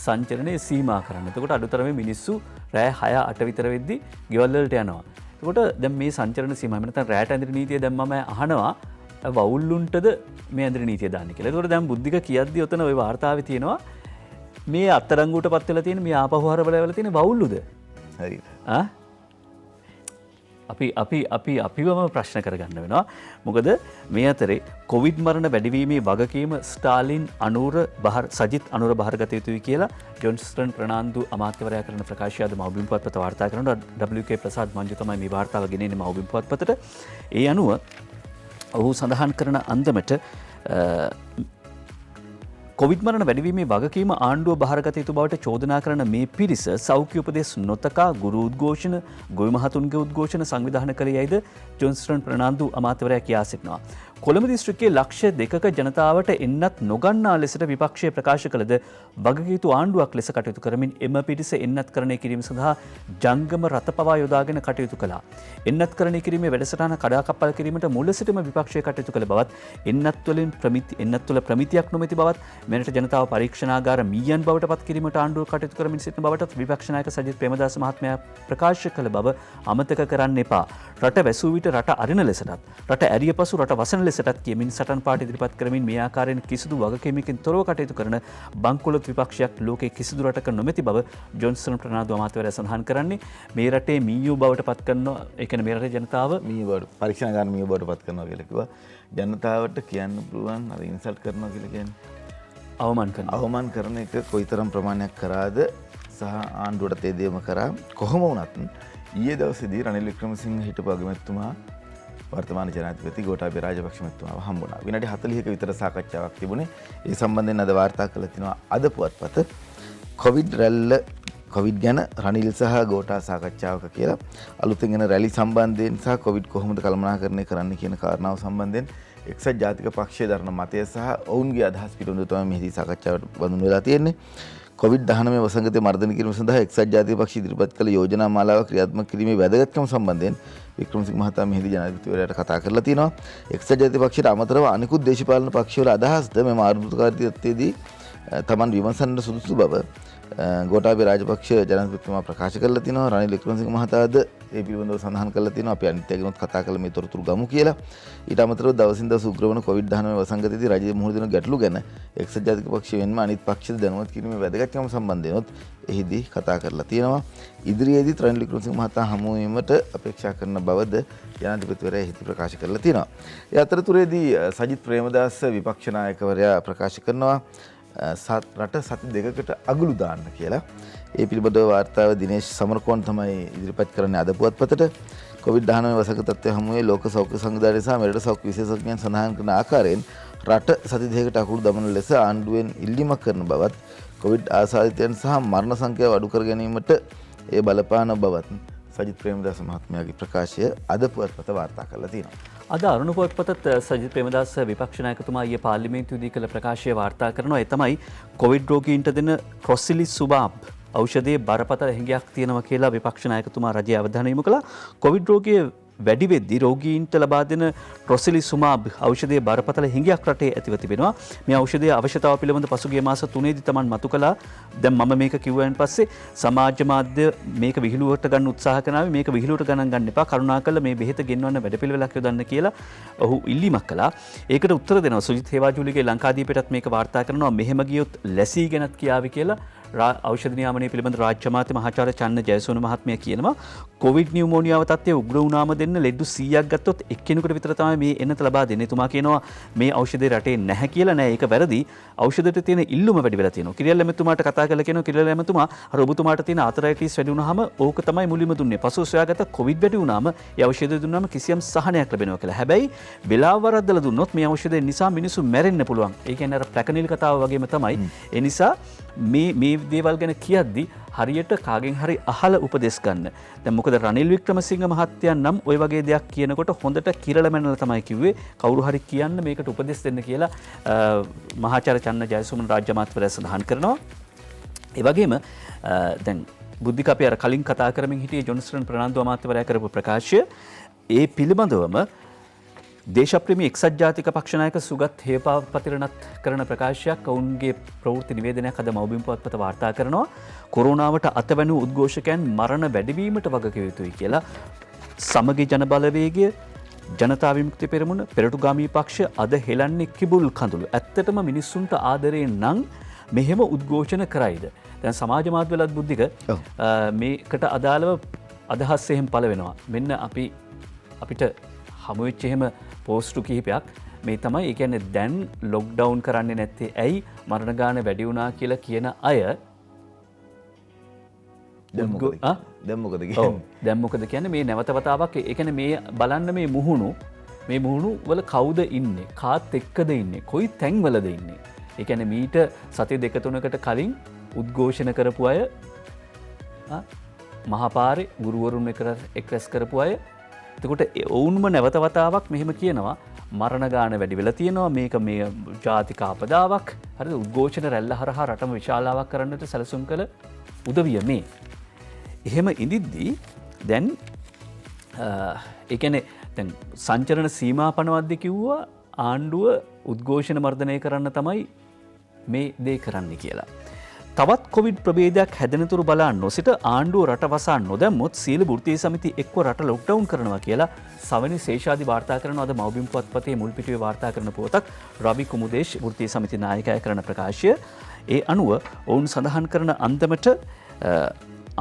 සංචරණයේ සීමා කරන්න. එතකොට අඩුතරමේ මිනිස්සු රෑ 6 8 විතර වෙද්දි ගෙවල් වලට යනවා. එතකොට දැන් මේ සංචරණ සීමා එහෙම නැත්නම් රෑට ඉන්ද්‍රිය නීතිය දැන් මම අහනවා වවුල්ලුන්ටද මේ ඉන්ද්‍රිය නීතිය දාන්නේ කියලා. එතකොට දැන් බුද්ධික කියද්දි ඔතන ওই වාර්තාවේ තියෙනවා මේ අත්තරංගුවට පත් වෙලා තියෙන මේ ආපහු හරවලා තියෙන වවුල්ලුද? හරිද? අපිවම ප්‍රශ්න කරගන්න වෙනවා. මොකද මේ අතරේ කොවිඩ් මරණ වැඩිවීමේ වගකීම ස්ටාලින් සජිත් අනුර බහරගත යුතුයි කියලා ජොන්ස්ටන් ප්‍රනාන්දු අමාත්‍යවරයා කරන ප්‍රකාශය අද මවුබිම් පුවත්පත වාර්තා කරනවා. WK ප්‍රසාද් මංජු තමයි මේ වාර්තාව ගෙනෙන්නේ මවුබිම් පුවත්පතට. ඒ අනුව ඔහු සඳහන් කරන අන්දමට කොවිඩ් මරණ වැඩිවීමේ වගකීම ආණ්ඩුව බහරගත යුතු බවට චෝදනා කරන මේ පිරිස සෞඛ්‍ය උපදෙස් නොතකා ගුරු උද්ඝෝෂණ, ගොවි මහතුන්ගේ උද්ඝෝෂණ සංවිධානය කළ යයිද ජොන්ස්ටන් ප්‍රනාන්දු අමාත්‍යවරයා කියා සිටිනවා. කොළඹ දිස්ත්‍රික්කයේ ලක්ෂ 2ක ජනතාවට එන්නත් නොගන්නා ලෙසට විපක්ෂය ප්‍රකාශ කළද වගකීතු ආණ්ඩුවක් ලෙස කටයුතු කරමින් එම පිරිස එන්නත් කරණය කිරීම සඳහා ජංගම රථ පවා යොදාගෙන කටයුතු කළා. එන්නත් කරණය කිරීමේ වැඩසටහන කඩාකප්පල් කිරීමට මුල සිටම විපක්ෂය කටයුතු කළ බවත් එන්නත් වල ප්‍රමිතියක් නොමැති බවත් මෙරට ජනතාව පරීක්ෂණාගාර මීයන් බවට පත් කිරීමට ආණ්ඩුව කටයුතු කරමින් සිටින බවට විපක්ෂ නායක සජිත් ප්‍රේමදාස මහත්මයා ප්‍රකාශ කළ බව අමතක කරන්න එපා. රට වැසූ විට රට අරින ලෙසටත් රට ඇරිය පසු රට වසන ලෙසටත් කියමින් සටන් පාට ඉදිරිපත් කරමින් මේ ආකාරයෙන් කිසිදු වගකීමකින් තොරව කටයුතු කරන බංකොලොත් විපක්ෂයක් ලෝකයේ කිසිදු රටක නොමැති බව ජොන්සන් ප්‍රනාන්දු අමාත්‍යවරයා සඳහන් කරන්නේ. මේ රටේ මීයෝ බවට පත් කරනවා. ඒ කියන්නේ මේ රටේ ජනතාව මීයෝ බවට පරීක්ෂණ ගන්න මීයෝ බවට පත් කරනවා කියලා කිව්වා. ජනතාවට කියන්න පුළුවන් අර ඉන්සල්ට් කරනවා කියලා කියන්නේ අවමාන කරන එක කොයිතරම් ප්‍රමාණයක් කරාද සහ ආණ්ඩුවට ඒ දේම කරා. කොහොම වුණත් ඊයේ දවසේදී රනිල් වික්‍රමසිංහ හිටපු අගමැතිතුමා වර්තමාන ජනාධිපති ගෝඨාභය රාජපක්ෂ මැතිතුමාව හම්බුණා. විනාඩි 40ක විතර සාකච්ඡාවක් තිබුණේ. ඒ සම්බන්ධයෙන් අද වාර්තා කළ තිනවා අද පුවත්පත කොවිඩ් රැල්ල කොවිඩ් ගැන රනිල් සහ ගෝඨා සාකච්ඡාවක කියලා අලුතෙන් එන රැලි සම්බන්ධයෙන් සහ කොවිඩ් කොහොමද කළමනාකරණය කරන්න කියන කාරණාව සම්බන්ධයෙන් එක්සත් ජාතික පක්ෂයේ දරන මතය සහ ඔවුන්ගේ අදහස් පිළිබඳව තමයි මෙහිදී සාකච්ඡාවට බඳුන් වෙලා තියෙන්නේ. කොවිඩ්-19 වසංගතය මර්ධනය කිරීම සඳහා එක්සත් ජාතික පක්ෂ ඉදිරිපත් කළ යෝජනා මාලාව ක්‍රියාත්මක කිරීමේ වැදගත්කම සම්බන්ධයෙන් වික්‍රමසිංහ මහතා මෙහිදී ජනාධිපතිවරයාට කතා කරලා තිනවා. එක්සත් ජාතික පක්ෂයට අමතරව අනිකුත් දේශපාලන පක්ෂවල අදහස්ද මෙම ආර්ථිකාර්ථී තත්ත්වයේදී තමන් විමසන්න සුදුසු බව ගෝඨාභය රාජපක්ෂ ජනාධිපතිතුමා ප්‍රකාශ කරලා තිනවා. රනිල් වික්‍රමසිංහ මහතාද ඒ පිළිබඳව සඳහන් කරලා තිනවා. අපි අනිත් අයගෙනුත් කතා කරලා මේ තොරතුරු ගමු කියලා. ඊට අමතරව දවසින් දවස උග්‍ර වන කොවිඩ්-19 වසංගතයේදී රජයේ මුහුණ දෙන ගැටලු ගැන එක්සත් ජාතික පක්ෂය වෙනම අනිත් පක්ෂද දැනුවත් කිරීමේ වැදගත්කම සම්බන්ධයෙන්ත් එහිදී කතා කරලා තියෙනවා. ඉදිරියේදී රනිල් වික්‍රමසිංහ මහතා හමු වීමට අපේක්ෂා කරන බවද ජනාධිපතිවරයා එහිදී ප්‍රකාශ කරලා තියෙනවා. ඒ අතරතුරේදී සජිත් ප්‍රේමදාස විපක්ෂ නායකවරයා ප්‍රකාශ කරනවා රට සති දෙකකට අගුළු දාන්න කියලා. ඒ පිළිබඳව වාර්තාව දිනේෂ් සමරකෝන් තමයි ඉදිරිපත් කරන්නේ අද පුවත්පතට. කොවිඩ්-19 වසඟ තත්ත්වය හමුවේ ලෝක සෞඛ්‍ය සංවිධානය සහ මෙරට සෞඛ්‍ය විශේෂඥයන් සඳහන් කරන ආකාරයෙන් රට සති දෙකකට අකුළු දමන ලෙස ආණ්ඩුවෙන් ඉල්ලීමක් කරන බවත් කොවිඩ් ආසාදිතයන් සහ මරණ සංඛ්‍යාව අඩු කර ගැනීමට ඒ බලපාන බවත් සජිත් ප්‍රේමදාස මහත්මයාගේ ප්‍රකාශය අද පුවත්පත වාර්තා කරලා තියෙනවා. අද අරුණ පුවත්පතත් සජිත් ප්‍රේමදාස විපක්ෂ නායකතුමා ඊයේ පාර්ලිමේන්තුවේදී කළ ප්‍රකාශය වාර්තා කරනවා. ඒ තමයි කොවිඩ් රෝගීන්ට දෙන ට්‍රොසිලිසුමාබ් ඖෂධයේ බරපතල හැඟයක් තියෙනවා කියලා විපක්ෂ නායකතුමා රජයේ අවධානය යොමු කළා. කොවිඩ් රෝගය වැඩි වෙද්දී රෝගීන්ට ලබා දෙන ට්‍රොසිලිසුමාබ් ඖෂධයේ බරපතල හිඟයක් රටේ ඇතිව තිබෙනවා. මේ ඖෂධයේ අවශ්‍යතාව පිළිබඳ පසුගිය මාස 3ේදී තමන් මතු කළා. දැන් මම මේක කිව්වයින් පස්සේ සමාජ මාධ්‍ය මේක විහිළුවට ගන්න උත්සාහ කරනවා. මේක විහිළුවට ගණන් ගන්න එපා. කරුණාකරලා මේ බෙහෙත ගෙන්වන්න වැඩපිළිවෙලක් යොදන්න කියලා ඔහු ඉල්ලීමක් කළා. ඒකට උත්තර දෙනවා සුජිත් හේවාජුලිගේ ලංකාදීපයටත් මේක වාර්තා කරනවා. මෙහෙම ගියොත් ලැසී ගැනත් කියාවි කියලා ඖෂධ නියාමනය පිළිබඳ රාජ්‍ය අමාත්‍ය මහාචාර්ය චන්න ජයසෝන මහත්මයා කියනවා කොවිඩ් නියුමෝනියාව තත්ත්වය උග්‍ර වුණාම දෙන්න ලෙඩ්ඩු 100ක් ගත්තොත් එක්කෙනෙකුට විතර තමයි මේ එන්නත ලබා දෙන්නේ. එතුමා කියනවා මේ ඖෂධය රටේ නැහැ කියලා නෑ. ඒක වැරදි. ඖෂධයට තියෙන ඉල්ලුම වැඩි වෙලා තියෙනවා. කිරියල් එමෙතුමාට කතා කරලා කියනවා කිරියල් එමෙතුමා අර ඔබතුමාට තියෙන ආතරයිටිස් වැඩි වුණාම ඕක තමයි මුලින්ම දුන්නේ. පසුව සොයාගත්ත කොවිඩ් වැඩි වුණාම ඒ ඖෂධය දුන්නාම කිසියම් සහනයක් ලැබෙනවා කියලා. හැබැයි වෙලාව වරද්දලා දුන්නොත් මේ ඖෂධය නිසා මිනිස්සු මැරෙන්න පුළුවන්. ඒ කියන්නේ අර පැකනිල් කතාව වගේම තමයි. ඒ නිසා මේ දේවල් ගැන කියද්දි හරියට කාගෙන් හරි අහලා උපදෙස් ගන්න. දැන් මොකද රනිල් වික්‍රමසිංහ මහත්තයා නම් ওই වගේ දෙයක් කියනකොට හොඳට කිරලා මැනලා තමයි කිව්වේ කවුරු හරි කියන්න මේකට උපදෙස් දෙන්න කියලා මහාචාර්ය චන්න ජයසුමන රාජ්‍ය අමාත්‍යවරයා සඳහන් කරනවා. ඒ වගේම දැන් බුද්ධික අපි අර කලින් කතා කරමින් හිටියේ ජොන්සන් ප්‍රනාන්දු අමාත්‍යවරයා කරපු ප්‍රකාශය ඒ පිළිබඳවම දේශප්‍රේමී එක්සත් ජාතික පක්ෂ නායක සුගත් හේපාපතිරණත් කරන ප්‍රකාශයක් ඔවුන්ගේ ප්‍රවෘත්ති නිවේදනයක් අද මව්බිම් පුවත්පත වාර්තා කරනවා. කොරෝනාවට අතවැනු උද්ඝෝෂකයන් මරණ වැඩිවීමට වගකිව යුතුයි කියලා. සමගි ජනබලවේගය ජනතා විමුක්ති පෙරමුණ පෙරටුගාමී පක්ෂ අද හෙලන්නේ කිඹුල් කඳුළු. ඇත්තටම මිනිස්සුන්ට ආදරේ නම් මෙහෙම උද්ඝෝෂණ කරයිද? දැන් සමාජ මාධ්‍යවලත් බුද්ධික මේකට අදාළව අදහස් එහෙම පළ වෙනවා. මෙන්න අපිට හමුවෙච්ච එහෙම පෝස්ටු කිහිපයක් මේ තමයි. ඒ කියන්නේ දැන් ලොක්ඩවුන් කරන්නේ නැත්තේ ඇයි මරණ ගාන වැඩි වුණා කියලා කියන අය දැන් මොකද කියන්නේ මේ නැවත වතාවක් ඒ කියන්නේ මේ බලන්න මේ මුහුණු වල කවුද ඉන්නේ කාත් එක්කද ඉන්නේ කොයි තැන්වලද ඉන්නේ. ඒ කියන්නේ මීට සති දෙක තුනකට කලින් උද්ඝෝෂණ කරපු අය මහපාරේ ගුරුවරුන් එක්රැස් කරපු අය. එතකොට ඔවුන්ම නැවත වතාවක් මෙහෙම කියනවා මරණ ගාන වැඩි වෙලා තියෙනවා මේක මේ ජාතික ආපදාවක්. හරිද? උද්ඝෝෂණ රැල්ල හරහා රටම විශාලාවක් කරන්නට සැලසුම් කළ උදවිය මේ. එහෙම ඉඳිද්දී දැන් ඒ කියන්නේ දැන් සංචරණ සීමා පනවද්දී කිව්වා ආණ්ඩුව උද්ඝෝෂණ මර්ධනය කරන්න තමයි මේ දේ කරන්න කියලා. තවත් කොවිඩ් ප්‍රභේදයක් හැදෙනතුරු බලා නොසිට ආණ්ඩුව රට වසා නොදැම්මොත් සියලු වෘත්තීය සමිති එක්ව රට ලොක්ඩවුන් කරනවා කියලා සවනි ශේෂාදි වාර්තා කරන අද මව්බිම් පුවත්පතේ මුල් පිටුවේ වාර්තා කරන පුවතක් රවි කුමුදේශ් වෘත්තීය සමිති නායකයා කරන ප්‍රකාශය. ඒ අනුව ඔවුන් සඳහන් කරන අන්දමට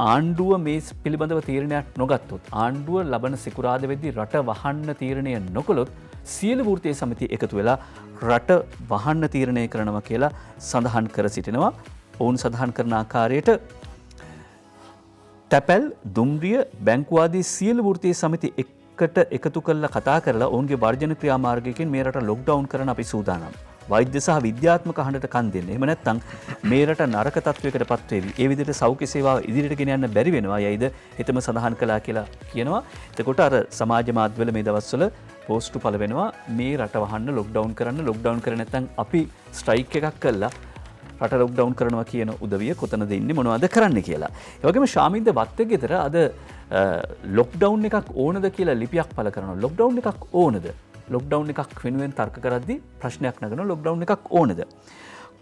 ආණ්ඩුව මේ පිළිබඳව තීරණයක් නොගත්තොත් ආණ්ඩුව ලබන සිකුරාද වෙද්දී රට වහන්න තීරණය නොකළොත් සියලු වෘත්තීය සමිති එකතු වෙලා රට වහන්න තීරණය කරනවා කියලා සඳහන් කර සිටිනවා. ඔවුන් සඳහන් කරන ආකාරයට තැපැල් දුම්රිය බැංකුවාදී සියලු වෘත්තීය සමිති එකට එකතු කරලා කතා කරලා ඔවුන්ගේ වර්ජන ක්‍රියාමාර්ගයකින් මේ රට ලොක්ඩවුන් කරන අපි සූදානම්. වෛද්‍ය සහ විද්‍යාත්මක හඬට කන් දෙන්න. එහෙම නැත්නම් මේ රට නරක තත්වයකට පත් වෙවි. ඒ විදිහට සෞඛ්‍ය සේවාව ඉදිරියට ගෙන යන්න බැරි වෙනවා. යයිද හිතම සඳහන් කළා කියලා කියනවා. එතකොට අර සමාජ මාධ්‍යවල මේ දවස්වල පෝස්ට් පළ වෙනවා මේ රට වහන්න ලොක්ඩවුන් කරන්නේ නැත්නම් අපි ස්ට්‍රයික් එකක් කළා රට ලොක්ඩවුන් කරනවා කියන උදවිය කොතනද ඉන්නේ මොනවද කරන්න කියලා. ඒ වගේම ශාමින්ද වත්තගෙදර අද ලොක්ඩවුන් එකක් ඕනද කියලා ලිපියක් පළ කරනවා. ලොක්ඩවුන් එකක් ඕනද? ලොක්ඩවුන් එකක් වෙනුවෙන් තර්ක කරද්දී ප්‍රශ්නයක් නගනවා ලොක්ඩවුන් එකක් ඕනද?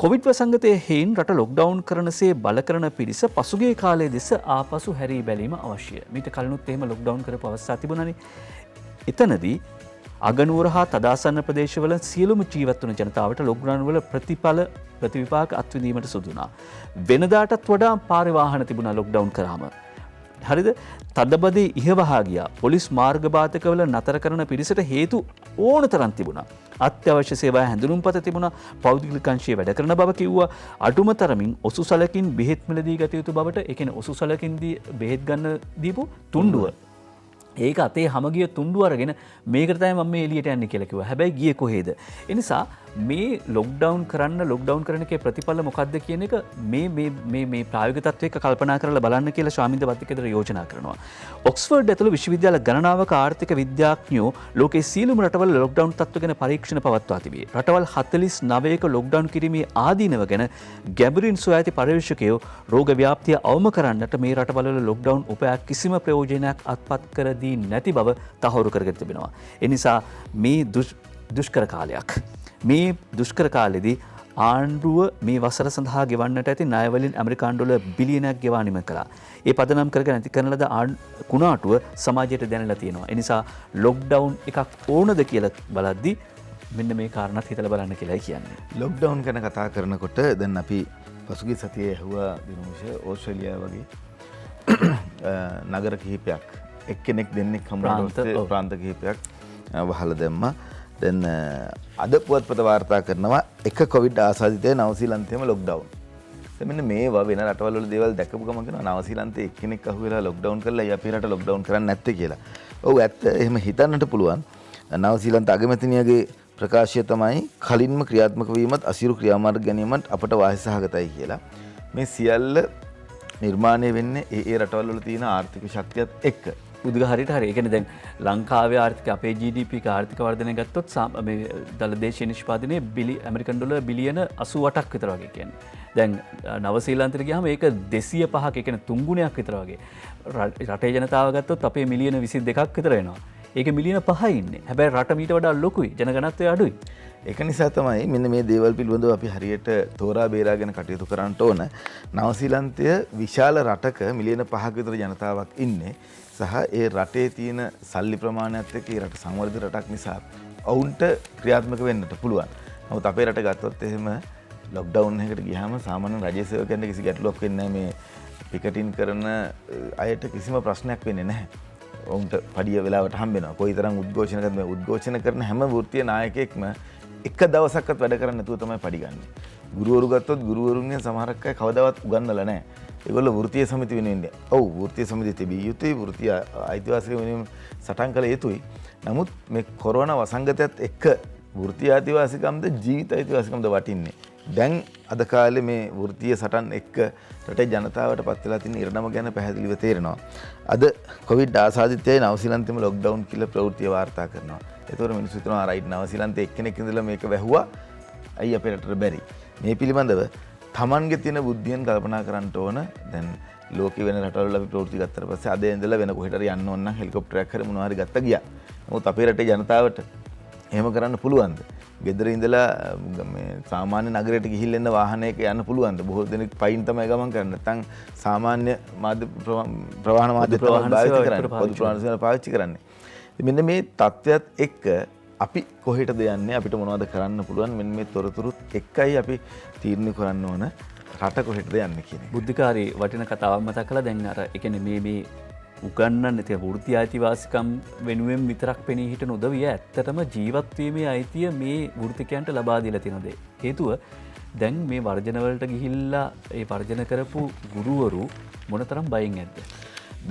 කොවිඩ් වසංගතයේ හේයින් රට ලොක්ඩවුන් කරනසේ බල කරන පිරිස පසුගිය කාලයේ දෙස ආපසු හැරී බැලීම අවශ්‍යයි. මීට කලිනුත් එහෙම ලොක්ඩවුන් කරපු අවස්ථා තිබුණානේ. එතනදී අගනුවර හා තදාසන්න ප්‍රදේශවල සියලුම ජීවත් වන ජනතාවට ලොක්ඩවුන් වල ප්‍රතිවිපාක අත්විඳීමට සිදුණා. වෙනදාටත් වඩා පාරේ වාහන තිබුණා ලොක්ඩවුන් කරාම. හරිද? තදබදේ ඉහවහා ගියා. පොලිස් මාර්ග බාධකවල නතර කරන පිරිසට හේතු ඕන තරම් තිබුණා. අත්‍යවශ්‍ය සේවා හැඳුනුම්පත තිබුණා. පෞද්ගලික අංශයේ වැඩ කරන බව කිව්වා. අඩුම තරමින් ඔසුසලකින් බෙහෙත් මිලදී ගත යුතු බවට, ඒ කියන්නේ ඔසුසලකින් බෙහෙත් ගන්න දීපු තුණ්ඩුව. ඒක අතේ හැම ගිය තුණ්ඩුව අරගෙන මේකට තමයි මම මේ එළියට යන්නේ කියලා කිව්වා. හැබැයි ගියේ කොහෙද? ඒ නිසා මේ ලොක්ඩවුන් කරන එකේ ප්‍රතිඵල මොකක්ද කියන එක මේ ප්‍රායෝගික තත්ත්වයක කල්පනා කරලා බලන්න කියලා ශාමින්ද වත්තිකේතර යෝජනා කරනවා. ඔක්ස්ෆර්ඩ් ඇතුළු විශ්වවිද්‍යාල ගණනාවක ආර්ථික විද්‍යාඥයෝ ලෝකයේ සියලුම රටවල ලොක්ඩවුන් තත්ත්ව ගැන පරීක්ෂණ පවත්වා තිබේ. රටවල් 49ක ලොක්ඩවුන් කිරීමේ ආදීනව ගැන ගැඹුරින් සොයා ඇති පර්යේෂකයෝ රෝග ව්‍යාප්තිය අවම කරන්නට මේ රටවල ලොක්ඩවුන් උපයා කිසිම ප්‍රයෝජනයක් අත්පත් කර දී නැති බව තහවුරු කරගෙන තිබෙනවා. ඒ නිසා මේ දුෂ්කර කාලයක්. මේ දුෂ්කර කාලෙදී ආණ්ඩුව මේ වසර සඳහා ගෙවන්නට ඇති ණයවලින් ඇමරිකානු ඩොලර් බිලියනයක් ගෙවා නිම කළා. ඒ පදනම් කරගෙන ඇති කරන ලද කුණාටුව සමාජයට දැනලා තියෙනවා. ඒ නිසා ලොක්ඩවුන් එකක් ඕනද කියලා බලද්දී මෙන්න මේ කාරණාත් හිතලා බලන්න කියලායි කියන්නේ. ලොක්ඩවුන් ගැන කතා කරනකොට දැන් අපි පසුගිය සතියේ ඇහුවා දිනුෂ ඕස්ට්‍රේලියාව වගේ නගර කිහිපයක් එක්කෙනෙක් දෙන්නෙක් හම්බුනා ප්‍රාන්ත කිහිපයක් වහලා දැම්මා. දැන් අද පුවත්පත වාර්තා කරනවා එක කොවිඩ් ආසාදිතය නවසීලන්තයේම ලොක්ඩවුන්. මෙන්න මේවා වෙන රටවල් වල දේවල් දැකපු ගමන් කියනවා නවසීලන්තයේ එක්කෙනෙක් අහුවෙලා ලොක්ඩවුන් කරලා අපේ රට ලොක්ඩවුන් කරන්නේ නැත්තේ කියලා. ඔව් ඇත්ත එහෙම හිතන්නට පුළුවන්. නවසීලන්ත අගමැතිනියගේ ප්‍රකාශය තමයි කලින්ම ක්‍රියාත්මක වීමත් අසිරු ක්‍රියාමාර්ග ගැනීමත් අපට වාසිසහගතයි කියලා. මේ සියල්ල නිර්මාණය වෙන්නේ ඒ රටවල් වල තියෙන ආර්ථික ශක්තියත් එක්ක. උද්ඝාරයට හරි. ඒ කියන්නේ දැන් ලංකාවේ ආර්ථික අපේ GDP ආර්ථික වර්ධනය ගත්තොත් මේ දළදේශීය නිෂ්පාදනයේ ඇමරිකන් ඩොලර් බිලියන 88ක් විතර වගේ කියන්නේ. දැන් නවසීලන්තයට ගියාම ඒක 205ක්, ඒ කියන්නේ 3 ගුණයක් විතර වගේ. රටේ ජනතාව ගත්තොත් අපේ මිලියන 22ක් විතර වෙනවා. ඒක මිලියන 5යි ඉන්නේ. හැබැයි රට මීට වඩා ලොකුයි. ජනගණත්වය අඩුයි. ඒක නිසා තමයි මෙන්න මේ දේවල් පිළිබඳව අපි හරියට තෝරා බේරාගෙන කටයුතු කරන්න ඕන. නවසීලන්තය විශාල රටක මිලියන 5ක විතර ජනතාවක් ඉන්නේ. සහ ඒ රටේ තියෙන සල්ලි ප්‍රමාණයත් එක්ක ඒ රට සංවර්ධිත රටක් නිසා ඔවුන්ට ක්‍රියාත්මක වෙන්නට පුළුවන්. නමුත් අපේ රට ගත්තොත් එහෙම ලොක්ඩවුන් එකකට ගියාම සාමාන්‍ය රජයේ සේවකයන්ට කිසි ගැටලුවක් වෙන්නේ නැහැ. මේ පිකටින් කරන අයට කිසිම ප්‍රශ්නයක් වෙන්නේ නැහැ. ඔවුන්ට පඩිය වෙලාවට හම්බ වෙනවා. කොයිතරම් උද්ඝෝෂණ කරත් මේ උද්ඝෝෂණ කරන හැම වෘත්තීය නායකයෙක්ම එක දවසක්වත් වැඩ කරන්නේ නැතුව තමයි පඩි ගන්නෙ. ගුරුවරු ගත්තොත් ගුරුවරුන්ගෙන් සමහරක් අය කවදාවත් උගන්වලා නැහැ. ඒගොල්ලෝ වෘත්තීය සමිති වෙනුවෙන් ඔව් වෘත්තීය සමිතිය තිබිය යුතුයි. වෘත්තීය අයිතිවාසිකම් වෙනුවෙන් සටන් කළ යුතුයි. නමුත් මේ කොරෝනා වසංගතයත් එක්ක වෘත්තීය අයිතිවාසිකම්ද ජීවිත අයිතිවාසිකම්ද වටින්නේ. දැන් අද කාලේ මේ වෘත්තීය සටන් එක්ක රටේ ජනතාවට පත් වෙලා තියෙන ඉරණම ගැන පැහැදිලිව තේරෙනවා. අද කොවිඩ් ආසාදිතයයි නවසීලන්තෙම ලොක්ඩවුන් කියලා ප්‍රවෘත්තිය වාර්තා කරනවා. ඒතකොට මිනිස්සු හිතනවා රයිට් නවසීලන්තයේ එක්කෙනෙක් ඉඳලා මේක වැහුවා. අයි අපේ රටට බැරි. මේ පිළිබඳව තමන්ගේ තියෙන බුද්ධියෙන් කල්පනා කරන්න ඕන. දැන් ලෝකෙ වෙන රටවල අපි ප්‍රවෘත්ති ගත්තට පස්සේ අද ඉඳලා වෙන කොහෙට හරි යන්න ඕන නම් හෙලිකොප්ටරයක් හරි මොනවා හරි ගත්ත ගියා. නමුත් අපේ රටේ ජනතාවට එහෙම කරන්න පුළුවන්ද? ගෙදර ඉඳලා සාමාන්‍ය නගරයට ගිහිල්ලා එන්න වාහනයක යන්න පුළුවන්ද? බොහෝ දෙනෙක් පයින් තමයි ගමන් කරන්නේ. නැත්නම් සාමාන්‍ය මාධ්‍ය ප්‍රවාහන මාධ්‍ය පොදු ප්‍රවාහන සේවා පාවිච්චි කරන්නේ. මෙන්න මේ තත්ත්වයක් එක්ක අපි කොහෙටද යන්නේ, අපිට මොනවද කරන්න පුළුවන්, මෙන්න මේ තොරතුරුත් එක්කයි අපි තීරණය කරන්න ඕන රට කොහෙටද යන්නේ කියන එක. බුද්ධිකාරී වටින කතාවක් මතක් කළා. දැන් අර ඒ කියන්නේ මේ උගන්නන්න තියෙන වෘත්ති අයිතිවාසිකම් වෙනුවෙන් විතරක් පෙනී හිටන උදවිය ඇත්තටම ජීවත් වීමේ අයිතිය මේ වෘත්තිකයන්ට ලබා දීලා තියෙන දේ. හේතුව දැන් මේ වර්ජන වලට ගිහිල්ලා ඒ වර්ජන කරපු ගුරුවරු මොනතරම් බයෙන් ඇද්ද?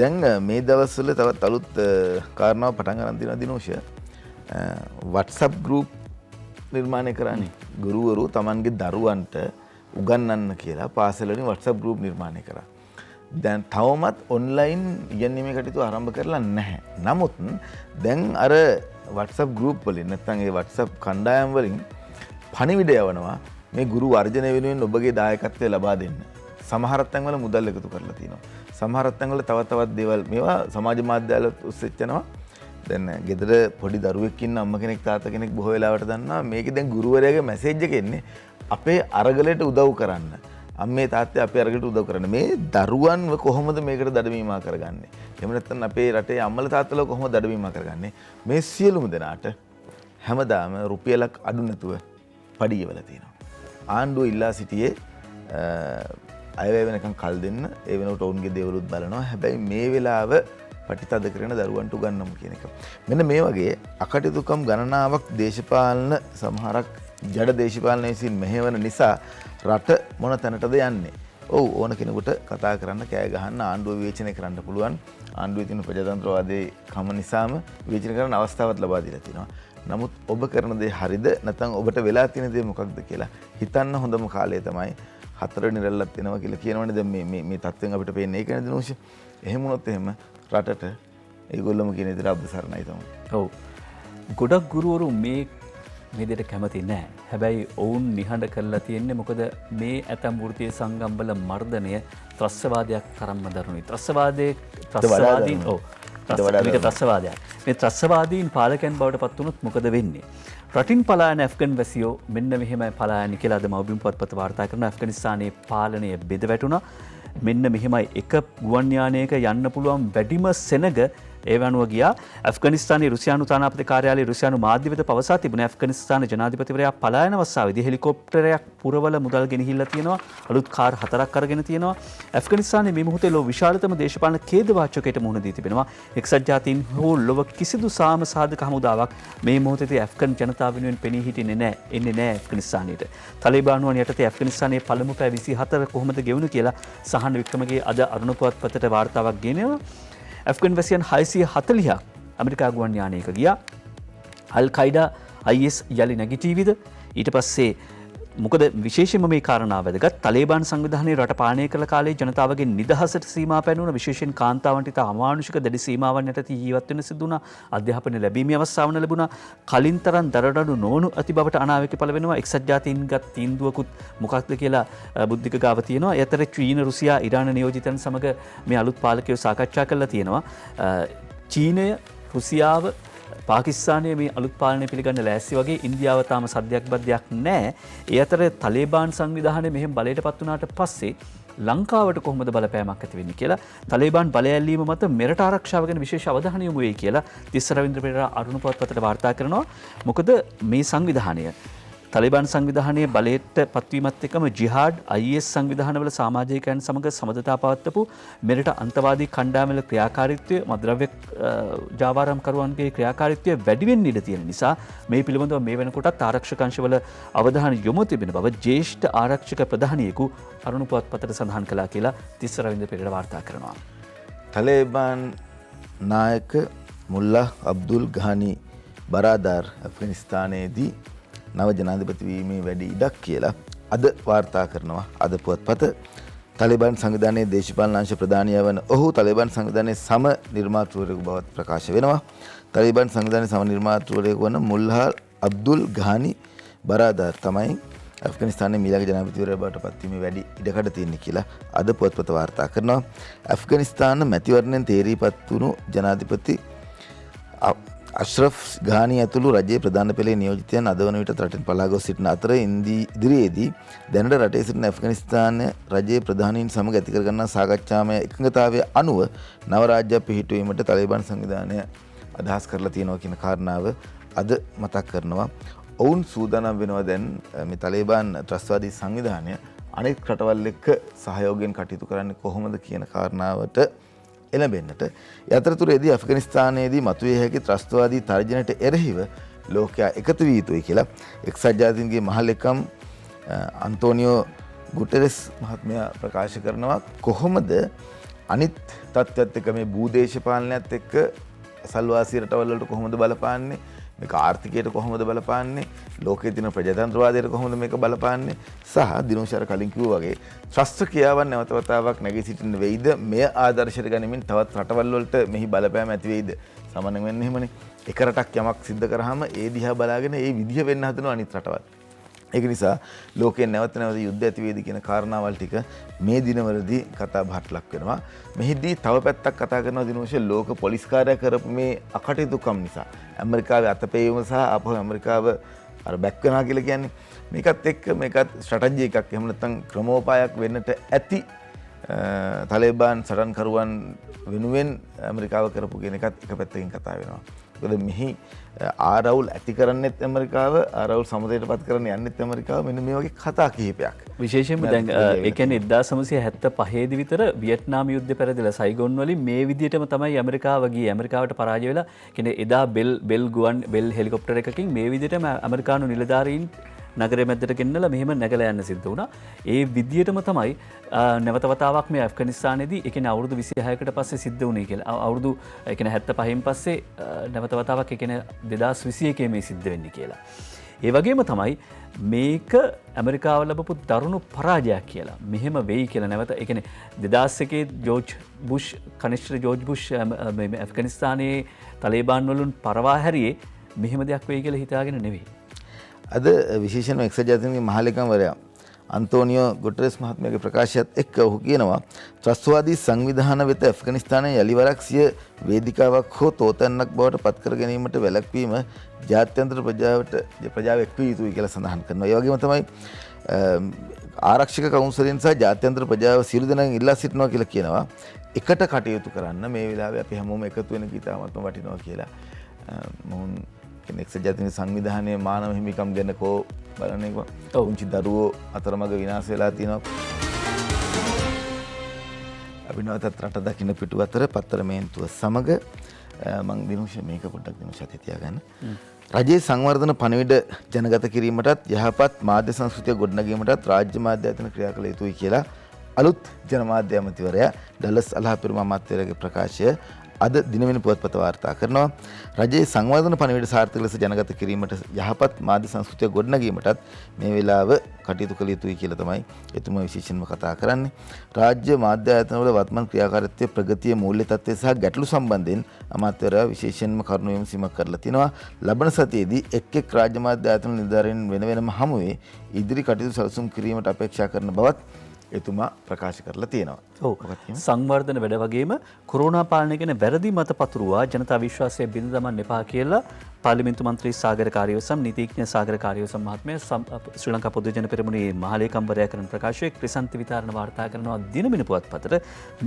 දැන් මේ දවස්වල තවත් අලුත් කාරණාවක් පටන් ගන්න තියෙනවා දිනෝෂය. WhatsApp group නිර්මාණය කරන්නේ. ගුරුවරු Tamanගේ දරුවන්ට උගන්වන්න කියලා පාසලවලින් WhatsApp group නිර්මාණය කරා. දැන් තවමත් ඔන්ලයින් ඉගෙනීමේ කටයුතු ආරම්භ කරලා නැහැ. නමුත් දැන් අර WhatsApp group වලින් නැත්නම් ඒ WhatsApp කණ්ඩායම් වලින් පණිවිඩ යවනවා මේ ගුරු වර්ජනය වෙනුවෙන් ඔබගේ දායකත්වය ලබා දෙන්න. සමහර තැන්වල මුදල් එකතු කරලා තියෙනවා. සමහර තැන්වල තවත් දේවල් මේවා සමාජ මාධ්‍යවල උස්සෙච්ච යනවා. දැන් ගෙදර පොඩි දරුවෙක් ඉන්න අම්ම කෙනෙක් තාත්තා කෙනෙක් බොහෝ වෙලාවට දන්නවා මේකේ දැන් ගුරුවරයාගේ මැසේජ් එක එන්නේ අපේ අරගලයට උදව් කරන්න. අම්මේ තාත්තේ අපේ අරගලට උදව් කරන්න. මේ දරුවන්ව කොහොමද මේකට දඩමීමා කරගන්නේ? එහෙම නැත්නම් අපේ රටේ අම්මලා තාත්තලා කොහොමද දඩමීමා කරගන්නේ? මේ සියලුම දෙනාට හැමදාම රුපියලක් අඩු නැතුව පඩියවල තියෙනවා. ආණ්ඩුව ඉල්ලා සිටියේ අයවැය වෙනකන් කල් දෙන්න. ඒ වෙනකොට ඔවුන්ගේ දේවලුත් බලනවා. හැබැයි මේ වෙලාව පටිතද කරන දරුවන්ට උගන්වමු කියන එක. මෙන්න මේ වගේ අකටයුතුකම් ගණනාවක් දේශපාලන සමහරක් ජඩ දේශපාලන විසින් මෙහෙවන නිසා රට මොන තැනටද යන්නේ? ඔව් ඕන කෙනෙකුට කතා කරන්න කෑ ගහන්න ආණ්ඩුව විවේචනය කරන්න පුළුවන්. ආණ්ඩුවේ තියෙන ප්‍රජාතන්ත්‍රවාදී කම නිසාම විවේචනය කරන්න අවස්ථාවක් ලබා දීලා තියෙනවා. නමුත් ඔබ කරන දේ හරිද නැත්නම් ඔබට වෙලා තියෙන දේ මොකක්ද කියලා හිතන්න හොඳම කාලය තමයි 4 නිරල්ලක් වෙනවා කියලා කියනවනේ. දැන් මේ තත්ත්වෙන් අපිට පේන්නේ ඒක නේද නෝෂ? එහෙම වුණොත් එහෙම රටට ඒගොල්ලොම කියන විදිහට අබ්බසරණයි තමයි. ඔව්. ගොඩක් ගුරුවරු මේ දෙයට කැමති නැහැ. හැබැයි ඔවුන් නිහඬ කරලා තියෙන්නේ මොකද මේ ඇතම් වෘත්තීය සංගම්වල මර්ධනය ත්‍රස්තවාදයක් තරම්ම දරුණුයි. ත්‍රස්තවාදීන් ඔව්. මේක ත්‍රස්තවාදයක්. මේ ත්‍රස්තවාදීන් පාලකයන් බවට පත් වුණොත් මොකද වෙන්නේ? රටින් පලායන ඇෆ්ගන් වැසියෝ මෙන්න මෙහෙමයි පලායන්නේ කියලා අද මව්බිම් පොත්පත වාර්තා කරන ඇෆ්ගනිස්තානයේ පාලනය බෙද වැටුණා. මෙන්න මෙහෙමයි එක ගුවන් යානයක යන්න පුළුවන් වැඩිම සෙනග ඒ වනුව ගියා. ඇෆ්ගනිස්තානයේ රුසියානු තානාපති කාර්යාලයේ රුසියානු මාධ්‍යවේද පවසා තිබුණ ඇෆ්ගනිස්තාන ජනාධිපතිවරයා පලායන අවස්ථාවේදී හෙලිකොප්ටරයක් පුරවල මුදල් ගෙනහිල්ලා තියෙනවා. අලුත් කාර් 4ක් අරගෙන තියෙනවා. ඇෆ්ගනිස්තානයේ මේ මොහොතේ ලොව විශාලතම දේශපාලන ඛේදවාචකයට මුහුණ දී තිබෙනවා. එක්සත් ජාතීන් හෝ ලොව කිසිදු සාම සාධක හමුදාවක් මේ මොහොතේදී ඇෆ්ගන් ජනතාව වෙනුවෙන් පෙනී හිටින්නේ නැහැ. එන්නේ නැහැ ඇෆ්ගනිස්තානයට. තලිබානුවන් යටතේ ඇෆ්ගනිස්තානයේ පළමු පැය 24 කොහොමද ගෙවුණු කියලා සහන් වික්‍රමගේ අද අරුණ පුවත්පතට වාර්තාවක් ගෙනෙනවා. ඇෆ්ගන් වැසියන් 640ක් ඇමරිකා ගුවන් යානයක ගියා. අල් කයිඩා IS යලි නැගිටීවිද? ඊට පස්සේ මොකද විශේෂයෙන්ම මේ කාරණාව වැදගත්. තලිබාන් සංවිධානයේ රට පාලනය කළ කාලේ ජනතාවගේ නිදහසට සීමා පැනුණ විශේෂයෙන් කාන්තාවන්ට ඉතා අමානුෂික දැඩි සීමාවන් යටතේ ජීවත් වෙන්න සිදු වුණා. අධ්‍යාපන ලැබීමේ අවස්ථාවන ලැබුණා. කලින් තරම් දරඩඩු නොවුණු අති බවට අනාවැකි පළ වෙනවා. එක්සත් ජාතීන්ගත් තීන්දුවකුත් මොකක්ද කියලා බුද්ධික ගාව තියෙනවා. ඒ අතර චීන, රුසියා, ඉරාන නියෝජිතයන් සමග මේ අලුත් පාලකයෝ සාකච්ඡා කරලා තියෙනවා. චීනය, රුසියාව, පාකිස්තානයේ මේ අලුත් පාලනය පිළිගන්න ලෑස්ති වගේ ඉන්දියාව තාම සද්දයක් බද්දයක් නැහැ. ඒ අතර තලිබාන් සංවිධානය මෙහෙම බලයට පත් වුණාට පස්සේ ලංකාවට කොහොමද බලපෑමක් ඇති වෙන්නේ කියලා තලිබාන් බලය ඇල්ලීම මත මෙරට ආරක්ෂාව ගැන විශේෂ අවධානය යොමු වෙයි කියලා තිස්ස රවින්ද්‍ර පෙරේරා අරුණ පුවත්පතට වාර්තා කරනවා. මොකද මේ සංවිධානය තලිබාන් සංවිධානයේ බලයට පත්වීමත් එක්කම ජිහාඩ් IS සංවිධානවල සමාජිකයන් සමග සමගතා පවත්වපු මෙරට අන්තවාදී කණ්ඩායම්වල ක්‍රියාකාරීත්වය මද්‍රව්‍ය ජාවාරම්කරුවන්ගේ ක්‍රියාකාරීත්වය වැඩි වෙන්න ඉඩ තියෙන නිසා මේ පිළිබඳව මේ වෙනකොටත් ආරක්ෂක අංශවල අවධානය යොමු තිබෙන බව ජ්‍යෙෂ්ඨ ආරක්ෂක ප්‍රධානියෙකු අරුණ පුවත්පතට සඳහන් කළා කියලා තිස්ස රවින්ද්‍ර පෙරේරා වාර්තා කරනවා. තලිබාන් නායක මුල්ලා අබ්දුල් ගානි බරාදාර් ඇෆ්ගනිස්තානයේදී නව ජනාධිපති වීමේ වැඩි ඉඩක් කියලා අද වාර්තා කරනවා අද පුවත්පත. තලිබාන් සංවිධානයේ දේශපාලන අංශ ප්‍රධානියා වන ඔහු තලිබාන් සංවිධානයේ සම නිර්මාතෘවරයෙකු බවත් ප්‍රකාශ වෙනවා. තලිබාන් සංවිධානයේ සම නිර්මාතෘවරයෙකු වන මුල්ලා අබ්දුල් ගානි බරාදාර් තමයි ඇෆ්ගනිස්තානයේ මීළඟ ජනාධිපතිවරයා බවට පත්වීමේ වැඩි ඉඩකඩ තියෙන්නේ කියලා අද පුවත්පත වාර්තා කරනවා. ඇෆ්ගනිස්තාන මැතිවරණයෙන් තේරීපත් වුණු ජනාධිපති අශ්රෆ් ගානි ඇතුළු රජයේ ප්‍රධාන පෙළේ නියෝජිතයන් අද වන විට රටෙන් පලා ගොස් සිටින අතර ඉදිරියේදී දැනට රටේ සිටින ඇෆ්ගනිස්තාන රජයේ ප්‍රධානීන් සමග ඇති කර ගන්නා සාකච්ඡාමය එකඟතාවය අනුව නව රාජ්‍යයක් පිහිටුවීමට තලිබාන් සංවිධානය අදහස් කරලා තියෙනවා කියන කාරණාව අද මතක් කරනවා. ඔවුන් සූදානම් වෙනවා දැන් මේ තලිබාන් ත්‍රස්තවාදී සංවිධානය අනෙක් රටවල් එක්ක සහයෝගයෙන් කටයුතු කරන්නේ කොහොමද කියන කාරණාවට එළඹෙන්නට. ඒ අතරතුරේදී ඇෆ්ගනිස්තානයේදී මතුවේ හැකි ත්‍රස්තවාදී තර්ජනයට එරෙහිව ලෝකයා එකතු විය යුතුයි කියලා එක්සත් ජාතීන්ගේ මහලෙකම් අන්තෝනියෝ ගුටෙරස් මහත්මයා ප්‍රකාශ කරනවා. කොහොමද අනිත් තත්ත්වයත් එක්ක මේ භූදේශපාලනයත් එක්ක සල්වාසී රටවල් වලට කොහොමද බලපාන්නේ, මේක ආර්ථිකයට කොහොමද බලපාන්නේ, ලෝකයේ තියෙන ප්‍රජාතන්ත්‍රවාදයට කොහොමද මේක බලපාන්නේ සහ දිනෝෂාර කලින් කිව්වා වගේ ත්‍රස්ත ක්‍රියාවන් නැවත වතාවක් නැගී සිටින්න වෙයිද, මෙය ආදර්ශයට ගනිමින් තවත් රටවල් වලට මෙහි බලපෑම ඇති වෙයිද. සමනම වෙන්නේ එහෙමනේ. එක රටක් යමක් සිද්ධ කරාම ඒ දිහා බලාගෙන ඒ විදිහ වෙන්න හදනවා අනිත් රටවල්. ඒක නිසා ලෝකයේ නැවත යුද්ධ ඇති වේද කියන කාරණාවල් ටික මේ දිනවලදී කතා බහට ලක් වෙනවා. මෙහිදී තව පැත්තක් කතා කරනවා දිනෝෂේ ලෝක පොලිස් කාර්යය කරපු මේ අකටයුතුකම් නිසා ඇමරිකාවේ අතපෙවීම සහ අපහු ඇමරිකාව අර බැක් වෙනවා කියලා කියන්නේ මේකත් එක්ක මේකත් ස්ට්‍රැටජි එකක් එහෙම නැත්නම් ක්‍රමෝපායක් වෙන්නට ඇති තලිබාන් සටන්කරුවන් වෙනුවෙන් ඇමරිකාව කරපු කියන එකත් එක පැත්තකින් කතා වෙනවා. මොකද මෙහි ආරවුල් ඇති කරන්නෙත් ඇමරිකාව, ආරවුල් සමුදයට පත් කරන්න යන්නෙත් ඇමරිකාව. මෙන්න මේ වගේ කතා කිහිපයක්. විශේෂයෙන්ම දැන් ඒ කියන්නේ 1975 දී විතර වියට්නාම් යුද්ධය පෙරදිලා සයිගොන් වලින් මේ විදිහටම තමයි ඇමරිකාව ගියේ. ඇමරිකාවට පරාජය වෙලා කියන්නේ එදා බෙල් හෙලිකොප්ටර් එකකින් මේ විදිහටම ඇමරිකානු නිලධාරීන් නගරය මැද්දට ගෙන්නලා මෙහෙම නැගලා යන්න සිද්ධ වුණා. ඒ විදිහටම තමයි නැවත වතාවක් මේ ඇෆ්ගනිස්තානයේදී ඒ කියන්නේ අවුරුදු 26කට පස්සේ සිද්ධ වුණේ කියලා. අවුරුදු ඒ කියන්නේ 75න් පස්සේ නැවත වතාවක් ඒ කියන්නේ 2021 මේ සිද්ධ වෙන්නේ කියලා. ඒ වගේම තමයි මේක ඇමරිකාව ලැබපු දරුණු පරාජයක් කියලා. මෙහෙම වෙයි කියලා නැවත ඒ කියන්නේ 2001 කනිෂ්ඨ ජෝර්ජ් බුෂ් මේ ඇෆ්ගනිස්තානයේ තලිබාන් වලින් පරවා හැරියේ මෙහෙම දෙයක් වෙයි කියලා හිතාගෙන නෙවෙයි. අද විශේෂයෙන්ම එක්සත් ජාතීන්ගේ මහලේකම්වරයා අන්තෝනියෝ ගුටෙරස් මහත්මයාගේ ප්‍රකාශයත් එක්ක ඔහු කියනවා ත්‍රස්තවාදී සංවිධාන වෙත ඇෆ්ගනිස්තානයේ යලිවරක් සිය වේදිකාවක් හෝ තෝතැන්නක් බවට පත් කර ගැනීමට වැළැක්වීම ජාත්‍යන්තර ප්‍රජාව එක්විය යුතුයි කියලා සඳහන් කරනවා. ඒ වගේම තමයි ආරක්ෂක කවුන්සිලෙන් සහ ජාත්‍යන්තර ප්‍රජාව සියලු දෙනාගෙන් ඉල්ලා සිටිනවා කියලා කියනවා. එකට කටයුතු කරන්න මේ වෙලාවේ අපි හැමෝම එකතු වෙන කීතාවත්ම වටිනවා කියලා. මොහොන් එක්සත් ජාතීන්ගේ සංවිධානයේ මානව හිමිකම් ගැන කෝ බලන්නේකෝ. උන්චි දරුවෝ අතරමඟ විනාශ වෙලා තියෙනවා. අපි නැවතත් රට දකින්න පිටු අතර පත්තර මේන්තුව සමග මං දිනුෂ මේක පොඩ්ඩක් දිනුෂත් හිතියාගන්න. රජයේ සංවර්ධන පණිවිඩ ජනගත කිරීමටත් යහපත් මාධ්‍ය සංස්කෘතිය ගොඩනැගීමටත් රාජ්‍ය මාධ්‍ය ආයතන ක්‍රියා කළ යුතුයි කියලා අලුත් ජනමාධ්‍ය ඇමතිවරයා ඩලස් අලහපිරුම අමාත්‍යවරයාගේ ප්‍රකාශය අද දිනවෙන පුවත්පත වාර්තා කරනවා. රජයේ සංවර්ධන පණිවිඩ සාර්ථක ලෙස ජනගත කිරීමට යහපත් මාධ්‍ය සංස්කෘතිය ගොඩනැගීමටත් මේ වෙලාව කටයුතු කළ යුතුයි කියලා තමයි එතුමා විශේෂයෙන්ම කතා කරන්නේ. රාජ්‍ය මාධ්‍ය ආයතනවල වර්තමාන ක්‍රියාකාරීත්වයේ ප්‍රගතිය මූල්‍ය තත්ත්වය සහ ගැටලු සම්බන්ධයෙන් අමාත්‍යවරයා විශේෂයෙන්ම කරුණු විමසීමක් කරලා තිනවා. ලබන සතියේදී එක් රාජ්‍ය මාධ්‍ය ආයතන නිලධාරීන් වෙනම හමුවේ ඉදිරි කටයුතු සැලසුම් කිරීමට අපේක්ෂා කරන බවත් එතුමා ප්‍රකාශ කරලා තියෙනවා. සංවර්ධන වැඩ වගේම කොරෝනා පාලනය ගැන වැරදි මත පතුරුවා ජනතා විශ්වාසය බිඳ දමන්න එපා කියලා පාර්ලිමේන්තු මන්ත්‍රී සාගර කාර්යවසම් නීතිඥ සාගර කාර්යවසම් මහත්මයා ශ්‍රී ලංකා පොදු ජන පෙරමුණේ මහලේකම්වරයා කරන ප්‍රකාශයේ ක්‍රිසන්ති විතරණ වාර්තා කරනවා දිනමින පුවත්පතට.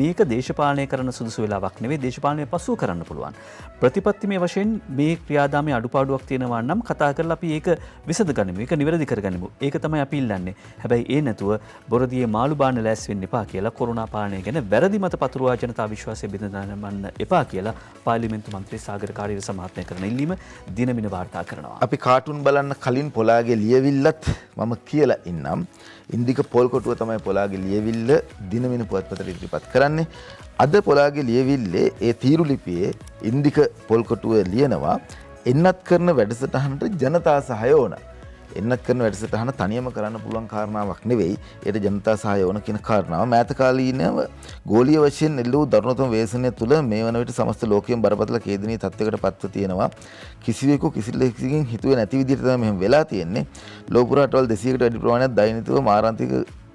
මේක දේශපාලනය කරන සුදුසු වෙලාවක් නෙවෙයි, දේශපාලනය පසුව කරන්න පුළුවන්. ප්‍රතිපත්තිමය වශයෙන් මේ ක්‍රියාදාමයේ අඩුපාඩුවක් තියෙනවා නම් කතා කරලා අපි ඒක විසඳගනිමු. ඒක නිවැරදි කරගනිමු. ඒක තමයි අපි ඉල්ලන්නේ. හැබැයි ඒ නැතුව බොරදියේ මාළු බාන්න ලෑස් වෙන්න එපා කියලා කොරෝනා පාලනය ගැන වැරදි මත පතුරවා ජනතා විශ්වාසය බිඳ දමන්න එපා කියලා පාර්ලිමේන්තු මන්ත්‍රී සාගර කාර්යවසම් මහත්මයා කරන ඉල්ලීම දිනමින වාර්තා කරනවා. අපි කාටුන් බලන්න කලින් පොලාගේ ලියවිල්ලත් මම කියලා ඉන්නම්. ඉන්දික පොල් කොටුව තමයි පොලාගේ ලියවිල්ල දිනමින පුවත්පතට ඉදිරිපත් කරන්නේ. අද පොලාගේ ලියවිල්ලේ ඒ තීරු ලිපියේ ඉන්දික පොල් කොටුව ලියනවා එන්නත් කරන වැඩසටහනට ජනතා සහාය ඕන. එන්නත් කරන වැඩසටහන තනියම කරන්න පුළුවන් කාරණාවක් නෙවෙයි. ඒට ජනතා සහාය ඕන කියන කාරණාව මෑත කාලීනව ගෝලීය වශයෙන් එල්ලූ දරුණුතම ව්‍යසනය තුළ මේ වන විට සමස්ත ලෝකයෙන් බරපතල ඛේදනීය තත්ත්වයකට පත්ව තියෙනවා. කිසිවෙකු කිසිලෙකින් හිතුවේ නැති විදිහට තමයි මෙහෙම වෙලා තියෙන්නේ. ලෝක පුරා රටවල් 200කට වැඩි ප්‍රමාණයක් දෛනිකව මාරාන්තික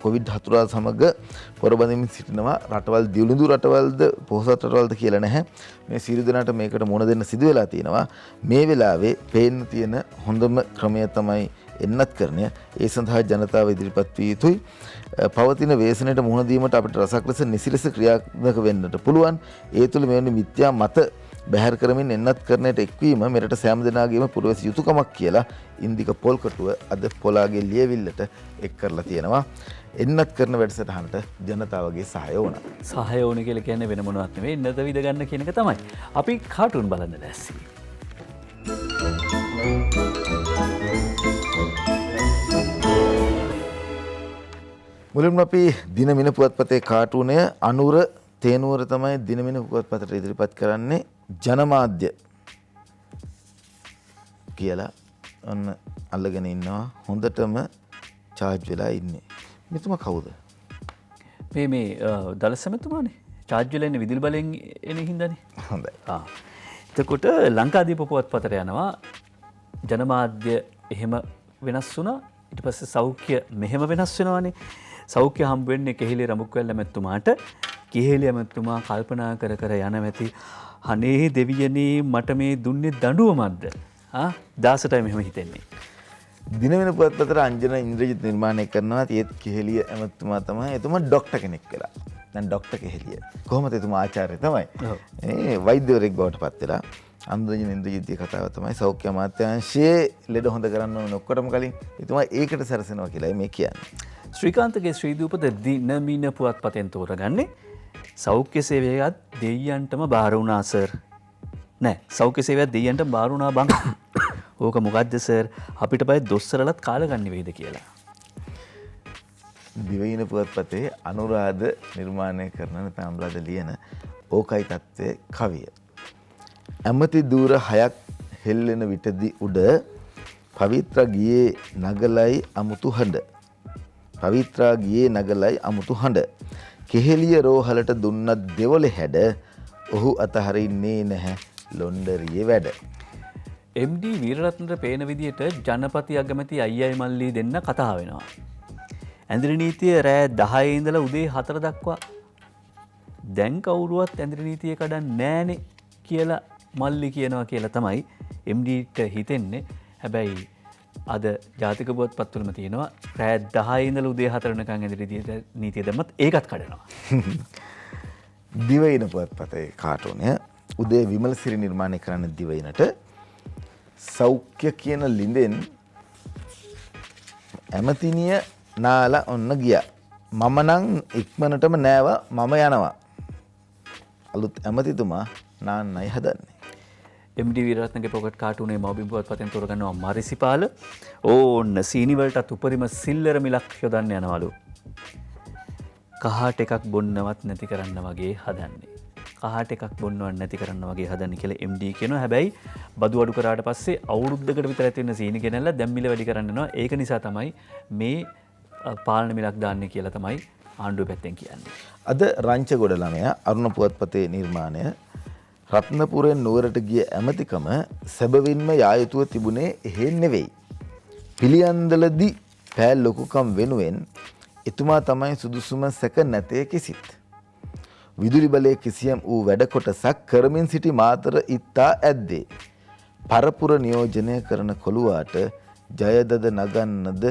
කොවිඩ් හතුරා සමග පොරබදිමින් සිටිනවා. රටවල් දියුණු රටවල්ද පොහොසත් රටවල්ද කියලා නැහැ. මේ සියලු දෙනාට මේකට මුහුණ දෙන්න සිදු වෙලා තියෙනවා. මේ වෙලාවේ පේන්න තියෙන හොඳම ක්‍රමය තමයි එන්නත් කරණය. ඒ සඳහා ජනතාව ඉදිරිපත් විය යුතුයි. පවතින ව්‍යසනයට මුහුණ දීමට අපිට රසක් ලෙස නිසිලෙස ක්‍රියාත්මක වෙන්නට පුළුවන්. ඒ තුළ මෙවැනි මිත්‍යා මත බැහැර කරමින් එන්නත් කරණයට එක්වීම මෙරට සෑම දෙනාගේම පුරවැසි යුතුකමක් කියලා ඉන්දික පොල්කටුව අද පොලාගේ ලියවිල්ලට එක් කරලා තියෙනවා. එන්නත් කරන වැඩසටහනට ජනතාවගේ සහාය ඕන. සහාය ඕන කියලා කියන්නේ වෙන මොනවත් නෙවෙයි එන්නත විඳ ගන්න කියන එක තමයි. අපි කාටුන් බලන්න දැස්සි. මුලින්ම අපි දිනමින පුවත්පතේ කාටුනය අනුර තේනුවර තමයි දිනමින පුවත්පතට ඉදිරිපත් කරන්නේ. ජනමාධ්‍ය කියලා ඔන්න අල්ලගෙන ඉන්නවා. හොඳටම චාර්ජ් වෙලා ඉන්නේ. මෙතුමා කවුද? මේ දලසමතුමානේ. චාර්ජ් වෙලා ඉන්නේ විදුලි බලෙන් එන හින්දානේ. හොඳයි. එතකොට ලංකාදීප පුවත්පතට යනවා. ජනමාධ්‍ය එහෙම වෙනස් වුණා. ඊට පස්සේ සෞඛ්‍ය මෙහෙම වෙනස් වෙනවානේ. සෞඛ්‍ය හම්බ වෙන්නේ කෙහෙලි රඹුක්වැල්ල මැතිතුමාට. කෙහෙලි මැතිතුමා කල්පනා කර කර යන මැති අනේ දෙවියනේ මට මේ දුන්නේ දඬුවමක්ද? දාසටයි මෙහෙම හිතෙන්නේ. දිනවෙන පුවත්පතට අංජන ඉන්ද්‍රජිත් නිර්මාණය කරනවා. ඒත් කෙහෙලිය ඇමතුමා තමයි. එතුමා ඩොක්ටර් කෙනෙක් වෙලා. දැන් ඩොක්ටර් කෙහෙලිය. කොහොමද එතුමා ආචාර්ය තමයි. ඒ වෛද්‍යවරයෙක් බවට පත් වෙලා. අන්දජන ඉන්ද්‍රජිත්ගේ කතාව තමයි සෞඛ්‍ය අමාත්‍යාංශයේ ලෙඩ හොඳ කරන්න ඕන ඔක්කොටම කලින් එතුමා ඒකට සැරසෙනවා කියලා මේ කියන්නේ. ශ්‍රීකාන්තගේ ශ්‍රීදූපත දිනමින පුවත්පතෙන් තෝරගන්නේ සෞඛ්‍ය සේවයත් දෙයියන්ටම බාර වුණා සර්. නෑ සෞඛ්‍ය සේවයත් දෙයියන්ටම බාර වුණා බං. ඕක මොකද්ද සර්? අපිට බය දොස්තරලත් කාලා ගන්න වෙයිද කියලා. දිවයින පුවත්පතේ අනුරාධ නිර්මාණය කරන තාම්බලද ලියන ඕකයි තත්ත්වයේ කවිය. ඇමති දූර 6ක් හෙල්ලෙන විටදී උඩ පවිත්‍රා ගියේ නගලයි අමුතු හඬ. පවිත්‍රා ගියේ නගලයි අමුතු හඬ. කෙහෙලිය රෝහලට දුන්නත් දෙවොලේ හැඩ. ඔහු අතහරින්නේ නැහැ ලොන්ඩරියේ වැඩ. MD වීරරත්නට පේන විදියට ජනපති අගමැති අයියයි මල්ලි දෙන්න කතා වෙනවා. ඇඳිරි නීතිය රෑ 10 ඉඳලා උදේ 4 දක්වා දැන් කවුරුවත් ඇඳිරි නීතිය කඩන්නේ නැහනේ කියලා මල්ලි කියනවා කියලා තමයි MDට හිතෙන්නේ. හැබැයි අද ජාතික පුවත්පත්වලම තියෙනවා රෑ 10 ඉඳලා උදේ 4 වෙනකන් ඇඳිරි නීතිය දැම්මත් ඒකත් කඩනවා. දිවයින පුවත්පතේ කාටුනය උදේ විමලසිරි නිර්මාණය කරන්න දිවයිනට සෞඛ්‍ය කියන ලිඳෙන් ඇමතිනිය නාලා ඔන්න ගියා. මම නම් ඉක්මනටම නෑවා මම යනවා. අලුත් ඇමතිතුමා නාන්නයි හදන්නේ. MD වීරරත්නගේ පොකට් කාටුනේ මව්බිම් පුවත්පතෙන් තෝරගන්නවා මරිසිපාල. ඕන්න සීනි වලටත් උපරිම සිල්ලර මිලක් යොදන්න යනවලු. කහට එකක් බොන්නවත් නැති කරන්න වගේ හදන්නේ. කහට එකක් බොන්නවත් නැති කරන්න වගේ හදන්නේ කියලා MD කියනවා. හැබැයි බදු අඩු කරාට පස්සේ අවුරුද්දකට විතර ඇති වෙන සීනි ගෙනල්ලා දැන් මිල වැඩි කරන්න යනවා. ඒක නිසා තමයි මේ පාලන මිලක් දාන්නේ කියලා තමයි ආණ්ඩුව පැත්තෙන් කියන්නේ. අද රංචගොඩ ළමයා අරුණ පුවත්පතේ නිර්මාණය රත්නපුරෙන් නුවරට ගිය ඇමතිකම සැබවින්ම යා යුතුව තිබුණේ එහෙ නෙවෙයි. පිළියන්දලදී පෑ ලොකුකම් වෙනුවෙන් එතුමා තමයි සුදුසුම සැක නැතේ කිසිත්. විදුලි බලයේ කිසියම් වූ වැඩ කොටසක් කරමින් සිටි මාතර ඉත්තා ඇද්දේ. පරපුර නියෝජනය කරන කොළුවාට ජයදද නගන්නද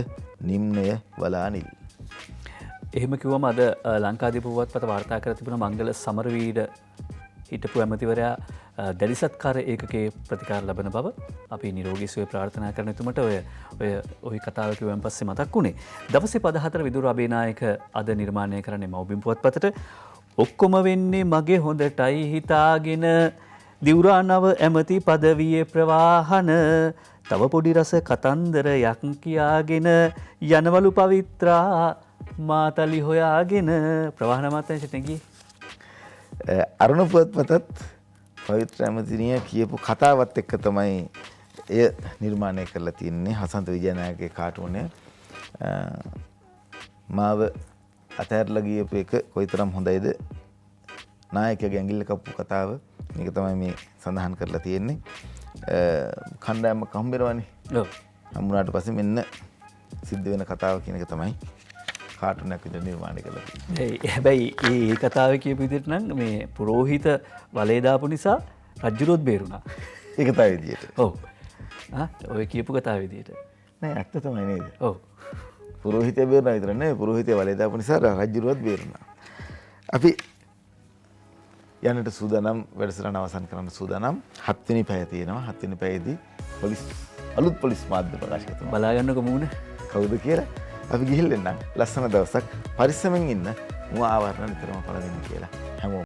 නිම්නය වලානිල්. එහෙම කිව්වම අද ලංකාදීප පුවත්පත වාර්තා කර තිබුණ මංගල සමරවීර හිටපු ඇමතිවරයා දැඩිසත්කාර ඒකකයේ ප්‍රතිකාර ලබන බව අපි නිරෝගී සුවය ප්‍රාර්ථනා කරන එතුමට ඔය කතාව කිව්වන් පස්සේ මතක් වුණේ. දවසේ 14 විදුර අබේනායක අද නිර්මාණය කරන්නේ මව්බිම් පුවත්පතට. ඔක්කොම වෙන්නේ මගේ හොඳටයි හිතාගෙන දිවුරා නව ඇමති පදවියේ ප්‍රවාහන තව පොඩි රස කතන්දරයක් කියාගෙන යනවලු පවිත්‍රා මාතලි හොයාගෙන ප්‍රවාහන මාතන්ට ගියේ. අරුණ පුවත්පතත් පවිත්‍ර ඇමතිනිය කියපු කතාවත් එක්ක තමයි එය නිර්මාණය කරලා තියන්නේ. හසන්ත විජයනායකගේ කාටුනය මාව අතහැරලා ගියපු එක කොයිතරම් හොඳයිද නායකයාගේ ඇඟිල්ල කප්පු කතාව මේක තමයි මේ සඳහන් කරලා තියෙන්නේ. කණ්ඩායමක් හම්බ වෙනවනේ. හම්බුනාට පස්සේ මෙන්න සිද්ධ වෙන කතාව කියන එක තමයි කාටුනයක් විදිහට නිර්මාණය කළා. හැබැයි ඒ කතාව කියපු විදිහට නම් මේ පුරෝහිත වලේ දාපු නිසා රජුරුවත් බේරුණා. ඒ කතාව විදිහට. ඔව්. ඔය කියපු කතාව විදිහට. නෑ ඇත්ත තමයි නේද? ඔව්. පුරෝහිතය බේරුණා විතර නෙවෙයි පුරෝහිතය වලේ දාපු නිසා රජුරුවත් බේරුණා. අපි යන්නට සූදානම් වැඩසටහන අවසන් කරන්න සූදානම් 7 වෙනි පැය තියෙනවා. 7 වෙනි පැයේදී අලුත් පොලිස් මාධ්‍ය ප්‍රකාශකතුමා බලාගන්නකො මූණ කවුද කියලා අපි ගිහින් එන්නම්. ලස්සන දවසක් පරිස්සමෙන් ඉන්න. මුව ආවරණ නිතරම පළ දෙන්න කියලා හැමෝම